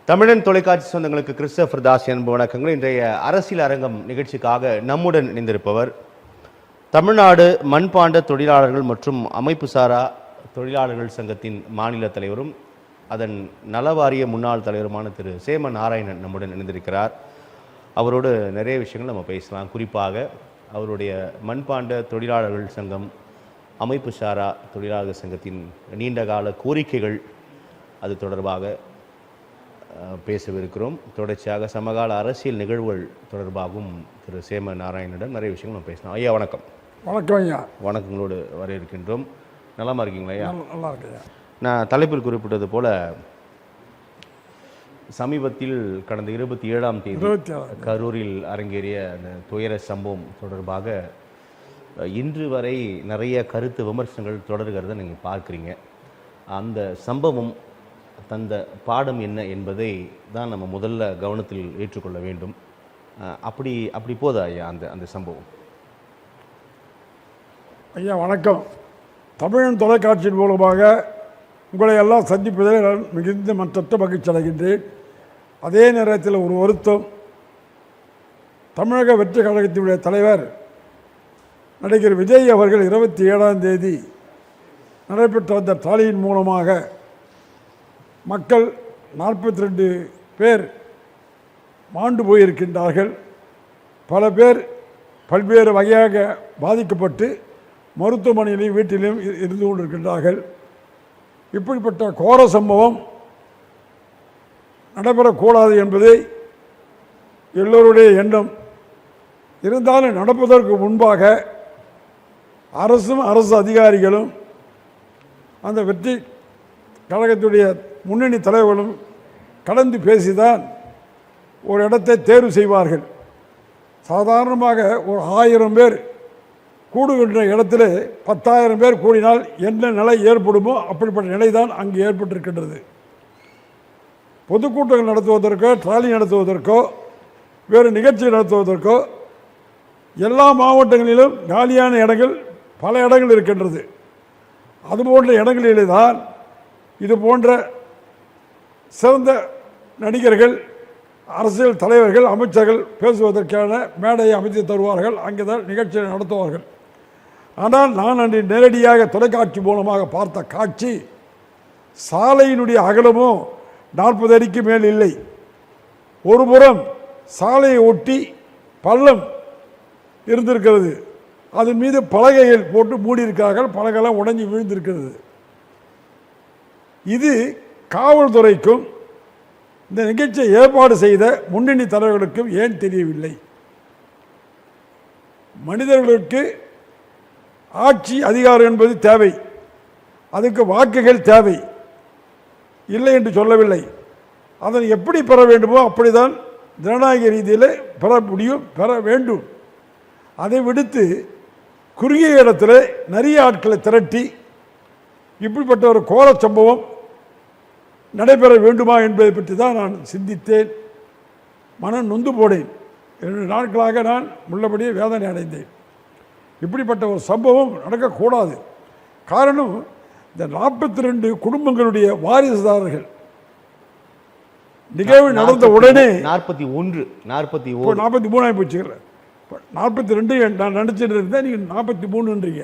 தமிழன் தொலைக்காட்சி சொந்தங்களுக்கு கிறிஸ்டோபர் தாஸ் அன்பு வணக்கங்கள். இன்றைய அரசியல் அரங்கம் நிகழ்ச்சிக்காக நம்முடன் இணைந்திருப்பவர் தமிழ்நாடு மண்பாண்ட தொழிலாளர்கள் மற்றும் அமைப்பு சாரா தொழிலாளர்கள் சங்கத்தின் மாநில தலைவரும் அதன் நலவாரிய முன்னாள் தலைவருமான திரு சேம நாராயணன் நம்முடன் இணைந்திருக்கிறார். அவரோடு நிறைய விஷயங்கள் நம்ம பேசலாம். குறிப்பாக அவருடைய மண்பாண்ட தொழிலாளர்கள் சங்கம், அமைப்பு சாரா தொழிலாளர்கள் சங்கத்தின் நீண்டகால கோரிக்கைகள் அது தொடர்பாக பேசவிருக்கிறோம். தொடர்ச்சியாக சமகால அரசியல் நிகழ்வுகள் தொடர்பாகவும் திரு சேம நாராயணனிடம் நிறைய விஷயங்கள் நம்ம பேசலாம். ஐயா வணக்கம். வணக்கம் ஐயா. வணக்கங்களோடு வரவேற்கின்றோம். நலமா இருக்கீங்களா ஐயா? நல்லா இருக்கேன். நான் தலைப்பில் குறிப்பிட்டது போல சமீபத்தில் கடந்த 27ஆம் தேதி கரூரில் அரங்கேறிய அந்த துயர சம்பவம் தொடர்பாக இன்று வரை நிறைய கருத்து விமர்சனங்கள் தொடர்கிறத நீங்கள் பார்க்குறீங்க. அந்த சம்பவம் தந்த பாடம் என்ன என்பதை தான் நம்ம முதல்ல கவனத்தில் ஏற்றுக்கொள்ள வேண்டும். அப்படி போதா ஐயா அந்த சம்பவம்? ஐயா வணக்கம். தமிழன் தொலைக்காட்சியின் மூலமாக உங்களை எல்லாம் சந்திப்பதில் நான் மிகுந்த மற்ற மகிழ்ச்சி அடைகின்றேன். அதே நேரத்தில் ஒரு வருத்தம், தமிழக வெற்றி கழகத்தினுடைய தலைவர் நடிகர் விஜய் அவர்கள் 27ஆம் தேதி நடைபெற்ற அந்த தாலியின் மூலமாக மக்கள் 42 பேர் மாண்டு போயிருக்கின்றார்கள். பல பேர் பல்வேறு வகையாக பாதிக்கப்பட்டு மருத்துவமனையிலும் வீட்டிலும் இருந்து கொண்டிருக்கின்றார்கள். இப்படிப்பட்ட கோர சம்பவம் நடைபெறக்கூடாது என்பதை எல்லோருடைய எண்ணம். இருந்தாலும் நடப்பதற்கு முன்பாக அரசும் அரசு அதிகாரிகளும் அந்த வெற்றி கழகத்துடைய முன்னணி தலைவர்களும் கலந்து பேசிதான் ஒரு இடத்தை தேர்வு செய்வார்கள். சாதாரணமாக ஒரு 1000 பேர் கூடுகின்ற இடத்துல 10,000 பேர் கூடினால் என்ன நிலை ஏற்படுமோ அப்படிப்பட்ட நிலை தான் அங்கு ஏற்பட்டிருக்கின்றது. பொதுக்கூட்டங்கள் நடத்துவதற்கோ, ட்ராலி நடத்துவதற்கோ, வேறு நிகழ்ச்சி நடத்துவதற்கோ எல்லா மாவட்டங்களிலும் காலியான இடங்கள் பல இடங்கள் இருக்கின்றது. அதுபோன்ற இடங்களிலே தான் இது போன்ற சிறந்த நடிகர்கள், அரசியல் தலைவர்கள், அமைச்சர்கள் பேசுவதற்கான மேடையை அமைத்து தருவார்கள். அங்கே தான் நிகழ்ச்சியை நடத்துவார்கள். ஆனால் நான் அன்று நேரடியாக தொலைக்காட்சி மூலமாக பார்த்த காட்சி, சாலையினுடைய அகலமோ 40 அடிக்கு மேல் இல்லை. ஒரு புறம் சாலையை ஒட்டி பள்ளம் இருந்திருக்கிறது. அதன் மீது பலகைகள் போட்டு மூடியிருக்கிறார்கள். பலகைலாம் உடைஞ்சி விழுந்திருக்கிறது. இது காவல்துறைக்கும் இந்த நிகழ்ச்சியை ஏற்பாடு செய்த முன்னணி தலைவர்களுக்கும் ஏன் தெரியவில்லை? மனிதர்களுக்கு ஆட்சி அதிகாரம் என்பது தேவை, அதுக்கு வாக்குகள் தேவை, இல்லை என்று சொல்லவில்லை. அதனை எப்படி பெற வேண்டுமோ அப்படிதான் ஜனநாயக ரீதியில் பெற முடியும், பெற வேண்டும். அதை விடுத்து குறுகிய இடத்துல நிறைய ஆட்களை திரட்டி இப்படிப்பட்ட ஒரு கோர சம்பவம் நடைபெற வேண்டுமா என்பதை பற்றி தான் நான் சிந்தித்தேன். மனம் நொந்து போனேன். 2 நாட்களாக நான் உள்ளபடியே வேதனை அடைந்தேன். இப்படிப்பட்ட ஒரு சம்பவம் நடக்கக்கூடாது. காரணம், இந்த 42 குடும்பங்களுடைய வாரிசுதாரர்கள் நிகழ்வு நடந்த உடனே 43 ஆகி போச்சு. 42 நான் நினச்சிட்டு இருந்தேன், நீங்கள் 43ன்றீங்க.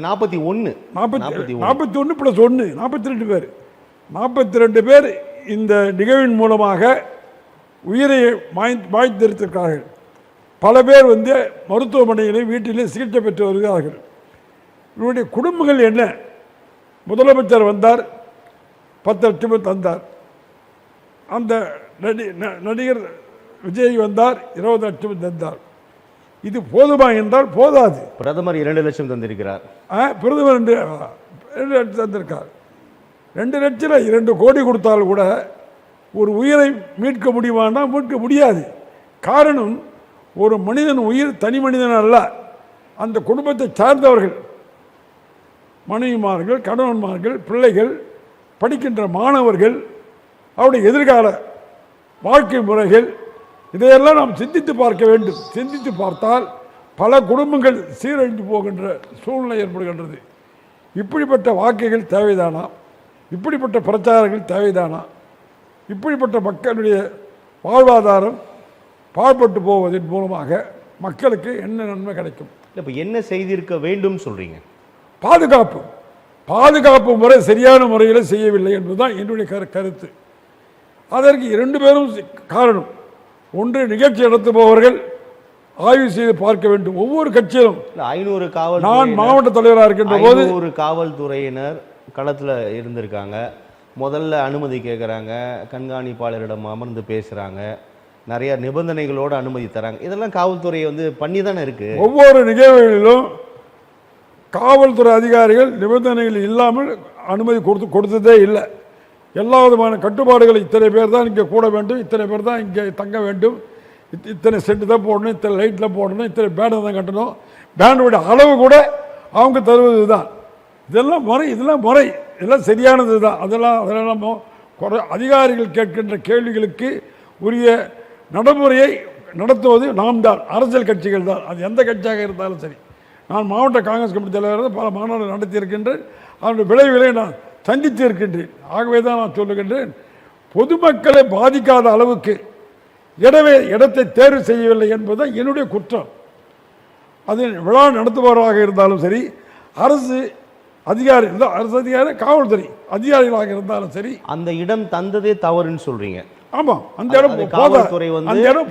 41 ப்ளஸ் 1 42 பேர். 42 பேர் இந்த நிகழ்வின் மூலமாக உயிரை மாய்த்திருக்கிறார்கள். பல பேர் மருத்துவமனையிலும் வீட்டிலே சிகிச்சை பெற்று வருகிறார்கள். இவருடைய குடும்பங்கள் என்ன? முதலமைச்சர் வந்தார், 10 லட்சம் தந்தார். அந்த நடிகர் விஜய் வந்தார், 20 லட்சம் தந்தார். இது போதுமா என்றால் போதாது. பிரதமர் 2 லட்சம் தந்திருக்கிறார். பிரதமர் 2 லட்சம் தந்திருக்கார். 2 லட்சம் 2 கோடி கொடுத்தால் கூட ஒரு உயிரை மீட்க முடியுமானா மீட்க முடியாது. காரணம், ஒரு மனிதன் உயிர் தனி மனிதன் அல்ல. அந்த குடும்பத்தை சார்ந்தவர்கள், மனைவிமார்கள், கணவன்மார்கள், பிள்ளைகள், படிக்கின்ற மாணவர்கள், அவருடைய எதிர்கால வாழ்க்கை முறைகள், இதையெல்லாம் நாம் சிந்தித்து பார்க்க வேண்டும். சிந்தித்து பார்த்தால் பல குடும்பங்கள் சீரழிந்து போகின்ற சூழ்நிலை ஏற்படுகின்றது. இப்படிப்பட்ட வாக்குகள் தேவைதானா? இப்படிப்பட்ட பிரச்சாரங்கள் தேவைதானா? இப்படிப்பட்ட மக்களுடைய வாழ்வாதாரம் பாழ்பட்டு போவதன் மூலமாக மக்களுக்கு என்ன நன்மை கிடைக்கும்? இப்போ என்ன செய்திருக்க வேண்டும் சொல்றீங்க? பாதுகாப்பு முறை சரியான முறையில் செய்யவில்லை என்பதுதான் என்னுடைய கருத்து. அதற்கு 2 பேரும் காரணம். ஒன்று, நிகழ்ச்சி நடத்துபவர்கள் ஆய்வு செய்து பார்க்க வேண்டும். ஒவ்வொரு கட்சியிலும் 500 காவல், நான் மாவட்ட தலைவராக இருக்கின்ற போது ஒரு காவல்துறையினர் களத்தில் இருந்திருக்காங்க. முதல்ல அனுமதி கேட்குறாங்க, கண்காணிப்பாளரிடம் அமர்ந்து பேசுகிறாங்க, நிறைய நிபந்தனைகளோடு அனுமதி தராங்க. இதெல்லாம் காவல்துறை பண்ணி தானே இருக்கு. ஒவ்வொரு நிகழ்வுகளிலும் காவல்துறை அதிகாரிகள் நிபந்தனைகள் இல்லாமல் அனுமதி கொடுத்ததே இல்லை. எல்லா விதமான கட்டுப்பாடுகள், இத்தனை பேர் தான் இங்கே கூட வேண்டும், இத்தனை பேர் தான் இங்கே தங்க வேண்டும், இத்தனை செட்டு தான் போடணும், இத்தனை லைட்டில் போடணும், இத்தனை பேண்டை தான் கட்டணும், பேண்டோட அளவு கூட அவங்க தருவது தான். இதெல்லாம் முறை, இதெல்லாம் சரியானது தான். அதெல்லாம் அதிகாரிகள் கேட்கின்ற கேள்விகளுக்கு உரிய நடைமுறையை நடத்துவது நாம் தான், அரசியல் கட்சிகள் தான். அது எந்த கட்சியாக இருந்தாலும் சரி. நான் மாவட்ட காங்கிரஸ் கமிட்டி தலைவராக பல மாநாடு நடத்தியிருக்கின்றேன். அதனுடைய விளைவுகளை நான் சந்தித்து இருக்கின்றேன். ஆகவே தான் நான் சொல்லுகின்றேன், பொதுமக்களை பாதிக்காத அளவுக்கு இடத்தை தேர்வு செய்யவில்லை என்பதுதான் என்னுடைய குற்றம். அது விழா நடத்துபவராக இருந்தாலும் சரி, அரசு அதிகாரி, காவல்துறை அதிகாரிகளாக இருந்தாலும் சரி, அந்த இடம் தந்ததே தவறுன்னு சொல்றீங்க. ஆமாம், அந்த இடம் காவல்துறை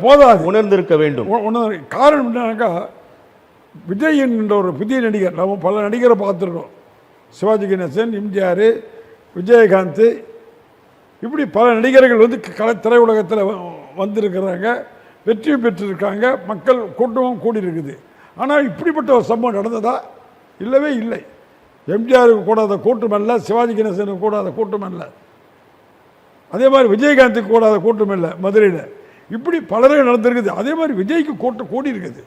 போதாது, உணர்ந்திருக்க வேண்டும். காரணம் என்னன்னாக்கா, விஜய் என்கின்ற ஒரு புதிய நடிகர், நம்ம பல நடிகரை பார்த்துருக்கோம். சிவாஜி கணேசன், எம்ஜிஆர், விஜயகாந்த், இப்படி பல நடிகர்கள் திரையுலகத்தில் வந்திருக்கிறாங்க, வெற்றி பெற்றிருக்காங்க, மக்கள் கூட்டமும் கூடியிருக்குது. ஆனால் இப்படிப்பட்ட ஒரு சம்பவம் நடந்ததா? இல்லவே இல்லை. எம்ஜிஆருக்கு கூடாத கூட்டம் அல்ல, சிவாஜி கணேசனுக்கு கூடாத கூட்டம் அல்ல, அதே மாதிரி விஜயகாந்துக்கு கூடாத கூட்டம் இல்லை மதுரையில். இப்படி பலரே நடந்திருக்குது. அதே மாதிரி விஜய்க்கு கூட்டம் கூடி இருக்குது.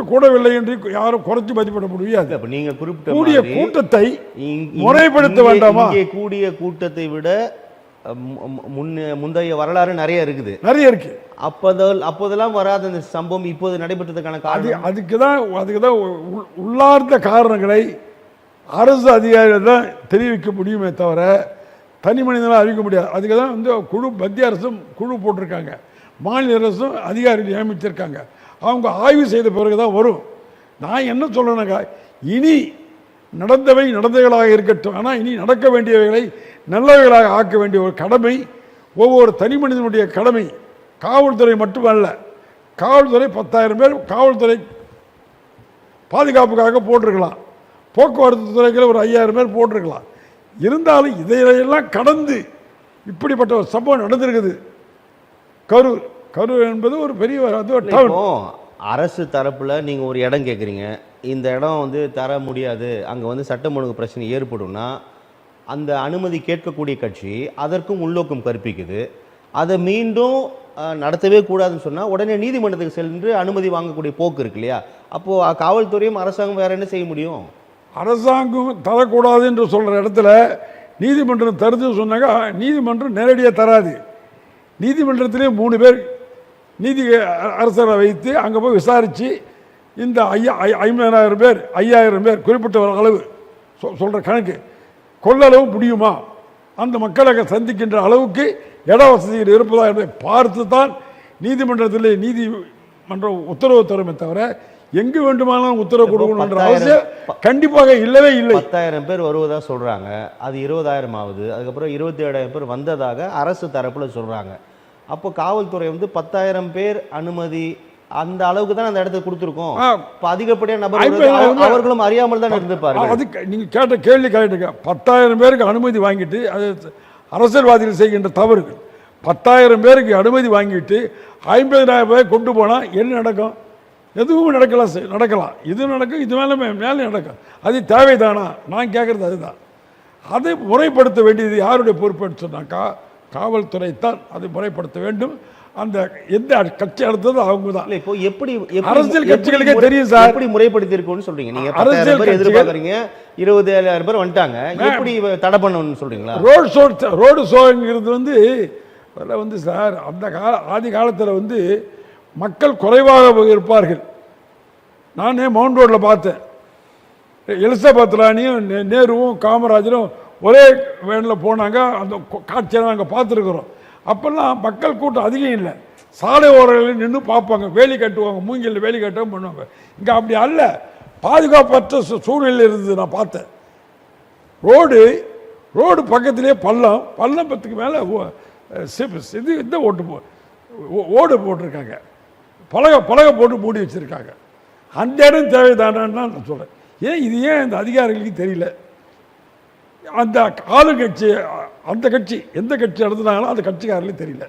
கூடவில்லை என்று யாரும் குறைச்சி மதிப்பிட முடியாது. நீங்க குறிப்பிட்ட கூடிய கூட்டத்தை முறைப்படுத்த வேண்டாமா? கூடிய கூட்டத்தை விட முந்தைய வரலாறு நிறைய இருக்கு. அப்போதெல்லாம் வராத இந்த சம்பவம் இப்போது நடைபெற்றதுக்கான காரணம் அதுக்கு தான் உள்ளார்ந்த காரணங்களை அரசு அதிகாரிகள் தான் தெரிவிக்க முடியுமே தவிர தனி மனிதனாக அறிவிக்க முடியாது. அதுக்கு தான் குழு, மத்திய அரசும் குழு போட்டிருக்காங்க, மாநில அரசும் அதிகாரிகள் நியமித்திருக்காங்க. அவங்க ஆய்வு செய்த பிறகு தான் வரும். நான் என்ன சொல்லணுங்க, இனி நடந்தவைகளாக இருக்கட்டும், ஆனால் இனி நடக்க வேண்டியவைகளை நல்லவைகளாக ஆக்க வேண்டிய ஒரு கடமை ஒவ்வொரு தனி மனிதனுடைய கடமை. காவல்துறை மட்டுமல்ல, காவல்துறை 10,000 பேர் காவல்துறை பாதுகாப்புக்காக போட்டிருக்கலாம், போக்குவரத்து துறைகள் ஒரு 5,000 பேர் போட்டிருக்கலாம். இருந்தாலும் இதையெல்லாம் கடந்து இப்படிப்பட்ட ஒரு சம்பவம் நடந்திருக்குது. கரூர் என்பது ஒரு பெரிய டவுன். அரசு தரப்புல நீங்க ஒரு இடம் கேட்குறீங்க, இந்த இடம் தர முடியாது, அங்கே சட்டம் ஒழுங்கு பிரச்சனை ஏற்படும்னா அந்த அனுமதி கேட்கக்கூடிய கட்சி அதற்கும் உள்நோக்கம் கற்பிக்குது. அதை மீண்டும் நடத்தவே கூடாதுன்னு சொன்னால் உடனே நீதிமன்றத்துக்கு சென்று அனுமதி வாங்கக்கூடிய போக்கு இருக்கு இல்லையா? அப்போது காவல்துறையும் அரசாங்கம் வேற என்ன செய்ய முடியும்? அரசாங்கம் தரக்கூடாது என்று சொல்கிற இடத்துல நீதிமன்றம் தருதுன்னு சொன்னாங்க. நீதிமன்றம் நேரடியாக தராது. நீதிமன்றத்திலே 3 பேர் நீதி அரசரை வைத்து அங்கே போய் விசாரித்து இந்த 50,000 பேர் 5,000 பேர் குறிப்பிட்ட ஒரு அளவு சொல்கிற கணக்கு கொள்ளளவு முடியுமா, அந்த மக்களை சந்திக்கின்ற அளவுக்கு இட வசதிகள் இருப்பதா என்பதை பார்த்து தான் நீதிமன்றம் உத்தரவு தருமே தவிர எங்கு வேண்டுமானாலும் உத்தரவு கொடுக்கணும் என்ற அவசியம் கண்டிப்பாக இல்லவே இல்லை. 10,000 பேர் வருவதா சொல்றாங்க, அது 20,000 ஆகுது. அதுக்கப்புறம் 27,000 பேர் வந்ததாக அரசு தரப்புல சொல்றாங்க. அப்போ காவல்துறை 10,000 பேர் அனுமதி அந்த அளவுக்கு தான் அந்த இடத்துக்கு கொடுத்துருக்கோம். இப்போ அதிகப்படியான நபர்கள் அவர்களும் அறியாமல் தான் இருந்திருப்பாங்க. அதுக்கு நீங்க கேட்ட கேள்வி கேட்டுங்க. 10,000 பேருக்கு அனுமதி வாங்கிட்டு, அது அரசியல்வாதிகள் செய்கின்ற தவறுகள். 10,000 பேருக்கு அனுமதி வாங்கிட்டு 50,000 பேர் கொண்டு போனால் என்ன நடக்கும்? எதுவும் நடக்கலாம். இது நடக்கும், இது மேலே நடக்கும். அது தேவைதானா? நான் கேட்குறது அதுதான். அதை முறைப்படுத்த வேண்டியது யாருடைய பொறுப்புன்னு சொன்னாக்கா காவல்துறை தான் அதை முறைப்படுத்த வேண்டும். அந்த எந்த கட்சி அடுத்தது அவங்க தான். இப்போ எப்படி அரசியல் கட்சிகளுக்கே தெரியும் சார் எப்படி முறைப்படுத்தி இருக்குன்னு சொல்றீங்க. நீங்க அரசியல் பேர் எதிர்பார்க்குறீங்க, 27,000 பேர் வந்துட்டாங்க, எப்படி தடை பண்ணணும்னு சொல்றீங்களா? ரோடு ஷோங்கிறது சார் அந்த ஆதி காலத்தில் மக்கள் குறைவாக இருப்பார்கள். நானே மவுண்ட் ரோட்டில் பார்த்தேன். எலிசபெத் ராணியும் நேருவும் காமராஜரும் ஒரே வேனில் போனாங்க. அந்த காட்சியை நாங்கள் பார்த்துருக்குறோம். அப்போல்லாம் மக்கள் கூட்டம் அதிகம் இல்லை, சாலை ஓரங்களில் நின்று பார்ப்பாங்க, வேலி கட்டுவாங்க, மூங்கில் வேலி கட்டவும் பண்ணுவாங்க. இங்கே அப்படி அல்ல, பாதுகாப்பற்ற சூழ்நிலை இருந்தது. நான் பார்த்தேன், ரோடு பக்கத்திலே பள்ளத்துக்கு மேலே இது இந்த ஓடு போட்டிருக்காங்க, பலகை போட்டு மூடி வச்சுருக்காங்க. அந்த இடம் தேவைதானான்னு நான் சொல்கிறேன். இது ஏன் இந்த அதிகாரிகளுக்கு தெரியல? அந்த ஆளுங்கட்சி, அந்த கட்சி எந்த கட்சி நடத்துனாங்களோ அந்த கட்சிக்காரர்களுக்கு தெரியல.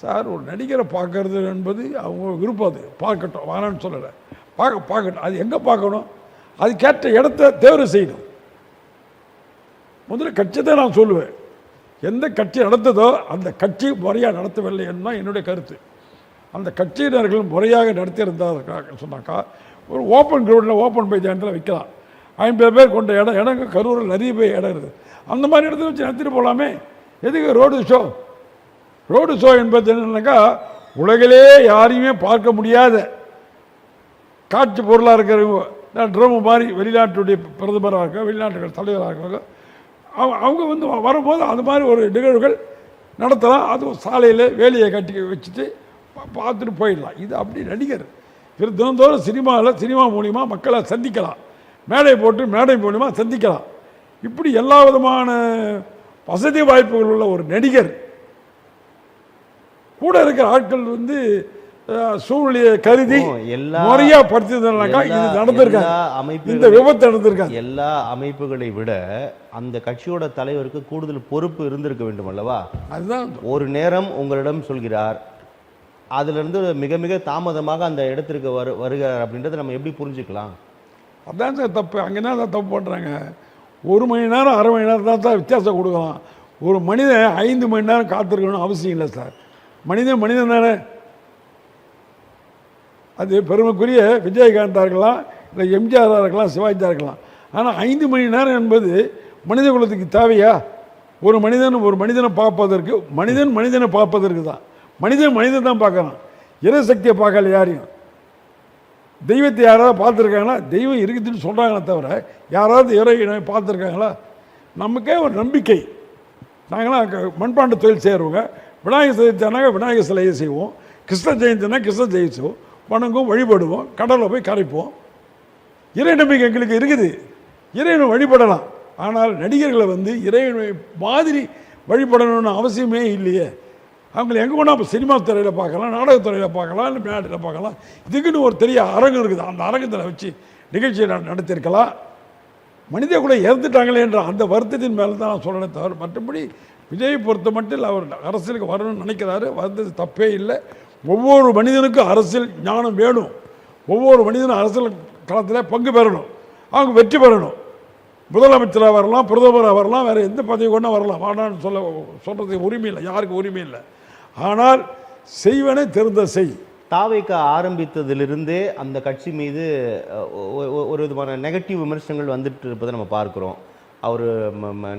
சார், ஒரு நடிகரை பார்க்கறது என்பது அவங்க விருப்பம், அது பார்க்கட்டும், வானான்னு சொல்லலை, பார்க்கட்டும். அது எங்கே பார்க்கணும்? அது கேட்ட இடத்த தேர்வு செய்யணும். முதல்ல கட்சி தான் நான் சொல்லுவேன். எந்த கட்சி நடத்ததோ அந்த கட்சி முறையாக நடத்தவில்லை தான் என்னுடைய கருத்து. அந்த கட்சியினர்கள் முறையாக நடத்தியிருந்தாங்க சொன்னாக்கா ஒரு ஓப்பன் கிரவுண்டில் ஓப்பன் மைதானத்தில் வைக்கலாம். 50 பேர் கொண்ட இடங்க கரூரில் நிறைய பேர் இடம் இருக்குது. அந்த மாதிரி இடத்துல வச்சு நடத்திட்டு போகலாமே. எதுக்கு ரோடு ஷோ என்பது என்னன்னாக்கா உலகிலே யாரையுமே பார்க்க முடியாத காட்சி பொருளாக இருக்கிறவங்க, ட்ரம்மு மாதிரி வெளிநாட்டுடைய பிரதமராக இருக்க, வெளிநாட்டுகள் தலைவராக இருக்காங்க, அவங்க வரும்போது அது மாதிரி ஒரு நிகழ்வுகள் நடத்தலாம். அது சாலையில் வேலையை கட்டி வச்சுட்டு பார்த்துட்டு போயிடலாம். இது அப்படி நடிகர் தினந்தோறும் சினிமா மூலிமா மக்களை சந்திக்கலாம், மேடை போட்டு மேடை மூலிமா சந்திக்கலாம். இப்படி எல்லா விதமான வசதி வாய்ப்புகள் உள்ள ஒரு நடிகர் கூட இருக்கிற ஆட்கள் சூழ்நிலையை கருதி முறையா படுத்தினாக்கா இது நடந்திருக்காங்க, இந்த விபத்து நடந்திருக்காங்க. எல்லா அமைப்புகளை விட அந்த கட்சியோட தலைவருக்கு கூடுதல் பொறுப்பு இருந்திருக்க வேண்டும் அல்லவா? அதுதான் ஒரு நேரம் உங்களிடம் சொல்கிறார், அதிலிருந்து மிக மிக தாமதமாக அந்த இடத்திற்கு வருகிறார் அப்படின்றத நம்ம எப்படி புரிஞ்சுக்கலாம்? அதான் சார் தப்பு. அங்கே என்ன தான் தப்பு பண்ணுறாங்க? 1 மணி நேரம் 1/2 மணி நேரம் தான் வித்தியாசம் கொடுக்கலாம். ஒரு மனிதன் 5 மணி நேரம் காத்திருக்கணும்னு அவசியம் இல்லை சார். மனிதன் தானே. அது பெருமைக்குரிய விஜயகாந்தா இருக்கலாம், இல்லை எம்ஜிஆராக இருக்கலாம், சிவாஜியாக இருக்கலாம். ஆனால் 5 மணி நேரம் என்பது மனித குலத்துக்கு தேவையா? ஒரு மனிதனை பார்ப்பதற்கு, மனிதனை பார்ப்பதற்கு தான். மனிதன் தான் பார்க்கலாம், இறைசக்தியை பார்க்கல யாரையும். தெய்வத்தை யாராவது பார்த்துருக்காங்களா? தெய்வம் இருக்குதுன்னு சொல்கிறாங்களே தவிர யாராவது இறை பார்த்துருக்காங்களா? நமக்கே ஒரு நம்பிக்கை. நாங்களாம் மண்பாண்ட தொழில் செய்கிறவங்க, விநாயகர் சதுர்த்தினாங்க விநாயகர் சிலையை செய்வோம், கிருஷ்ண ஜெயந்தினா கிருஷ்ண ஜெயிச்சுவோம், வணங்கும், வழிபடுவோம், கடலில் போய் கரைப்போம். இறை நம்பிக்கை எங்களுக்கு இருக்குது, இறைவனை வழிபடலாம். ஆனால் நடிகர்களை இறைவனை மாதிரி வழிபடணும்னு அவசியமே இல்லையே. அவங்களை எங்கே போனால் இப்போ சினிமா துறையில் பார்க்கலாம், நாடகத்துறையில் பார்க்கலாம், இல்லை மேடையில் பார்க்கலாம். இதுக்குன்னு ஒரு பெரிய அரங்கம் இருக்குது, அந்த அரங்கத்தில் வச்சு நிகழ்ச்சியை நடத்தியிருக்கலாம். மனித கூட இறந்துட்டாங்களே என்ற அந்த வருத்தத்தின் மேலே தான் நான் சொல்லணும் தவிர, மற்றபடி விஜயை பொறுத்த மட்டும் அவர் அரசியலுக்கு வரணும்னு நினைக்கிறாரு, வந்தது தப்பே இல்லை. ஒவ்வொரு மனிதனுக்கும் அரசியல் ஞானம் வேணும், ஒவ்வொரு மனிதனும் அரசியல் களத்தில் பங்கு பெறணும், அவங்க வெற்றி பெறணும். முதலமைச்சராக வரலாம், பிரதமராக வரலாம், வேறு எந்த பதவி கொண்டா வரலாம், வாடான்னு சொல்கிறதுக்கு உரிமை இல்லை, யாருக்கும் உரிமை இல்லை. ஆனால் செய்வனே தெரிந்த செய். தாவேக ஆரம்பித்ததிலிருந்தே அந்த கட்சி மீது ஒரு விதமான நெகட்டிவ் விமர்சனங்கள் வந்துட்டு இருப்பதை நம்ம பார்க்குறோம். அவர்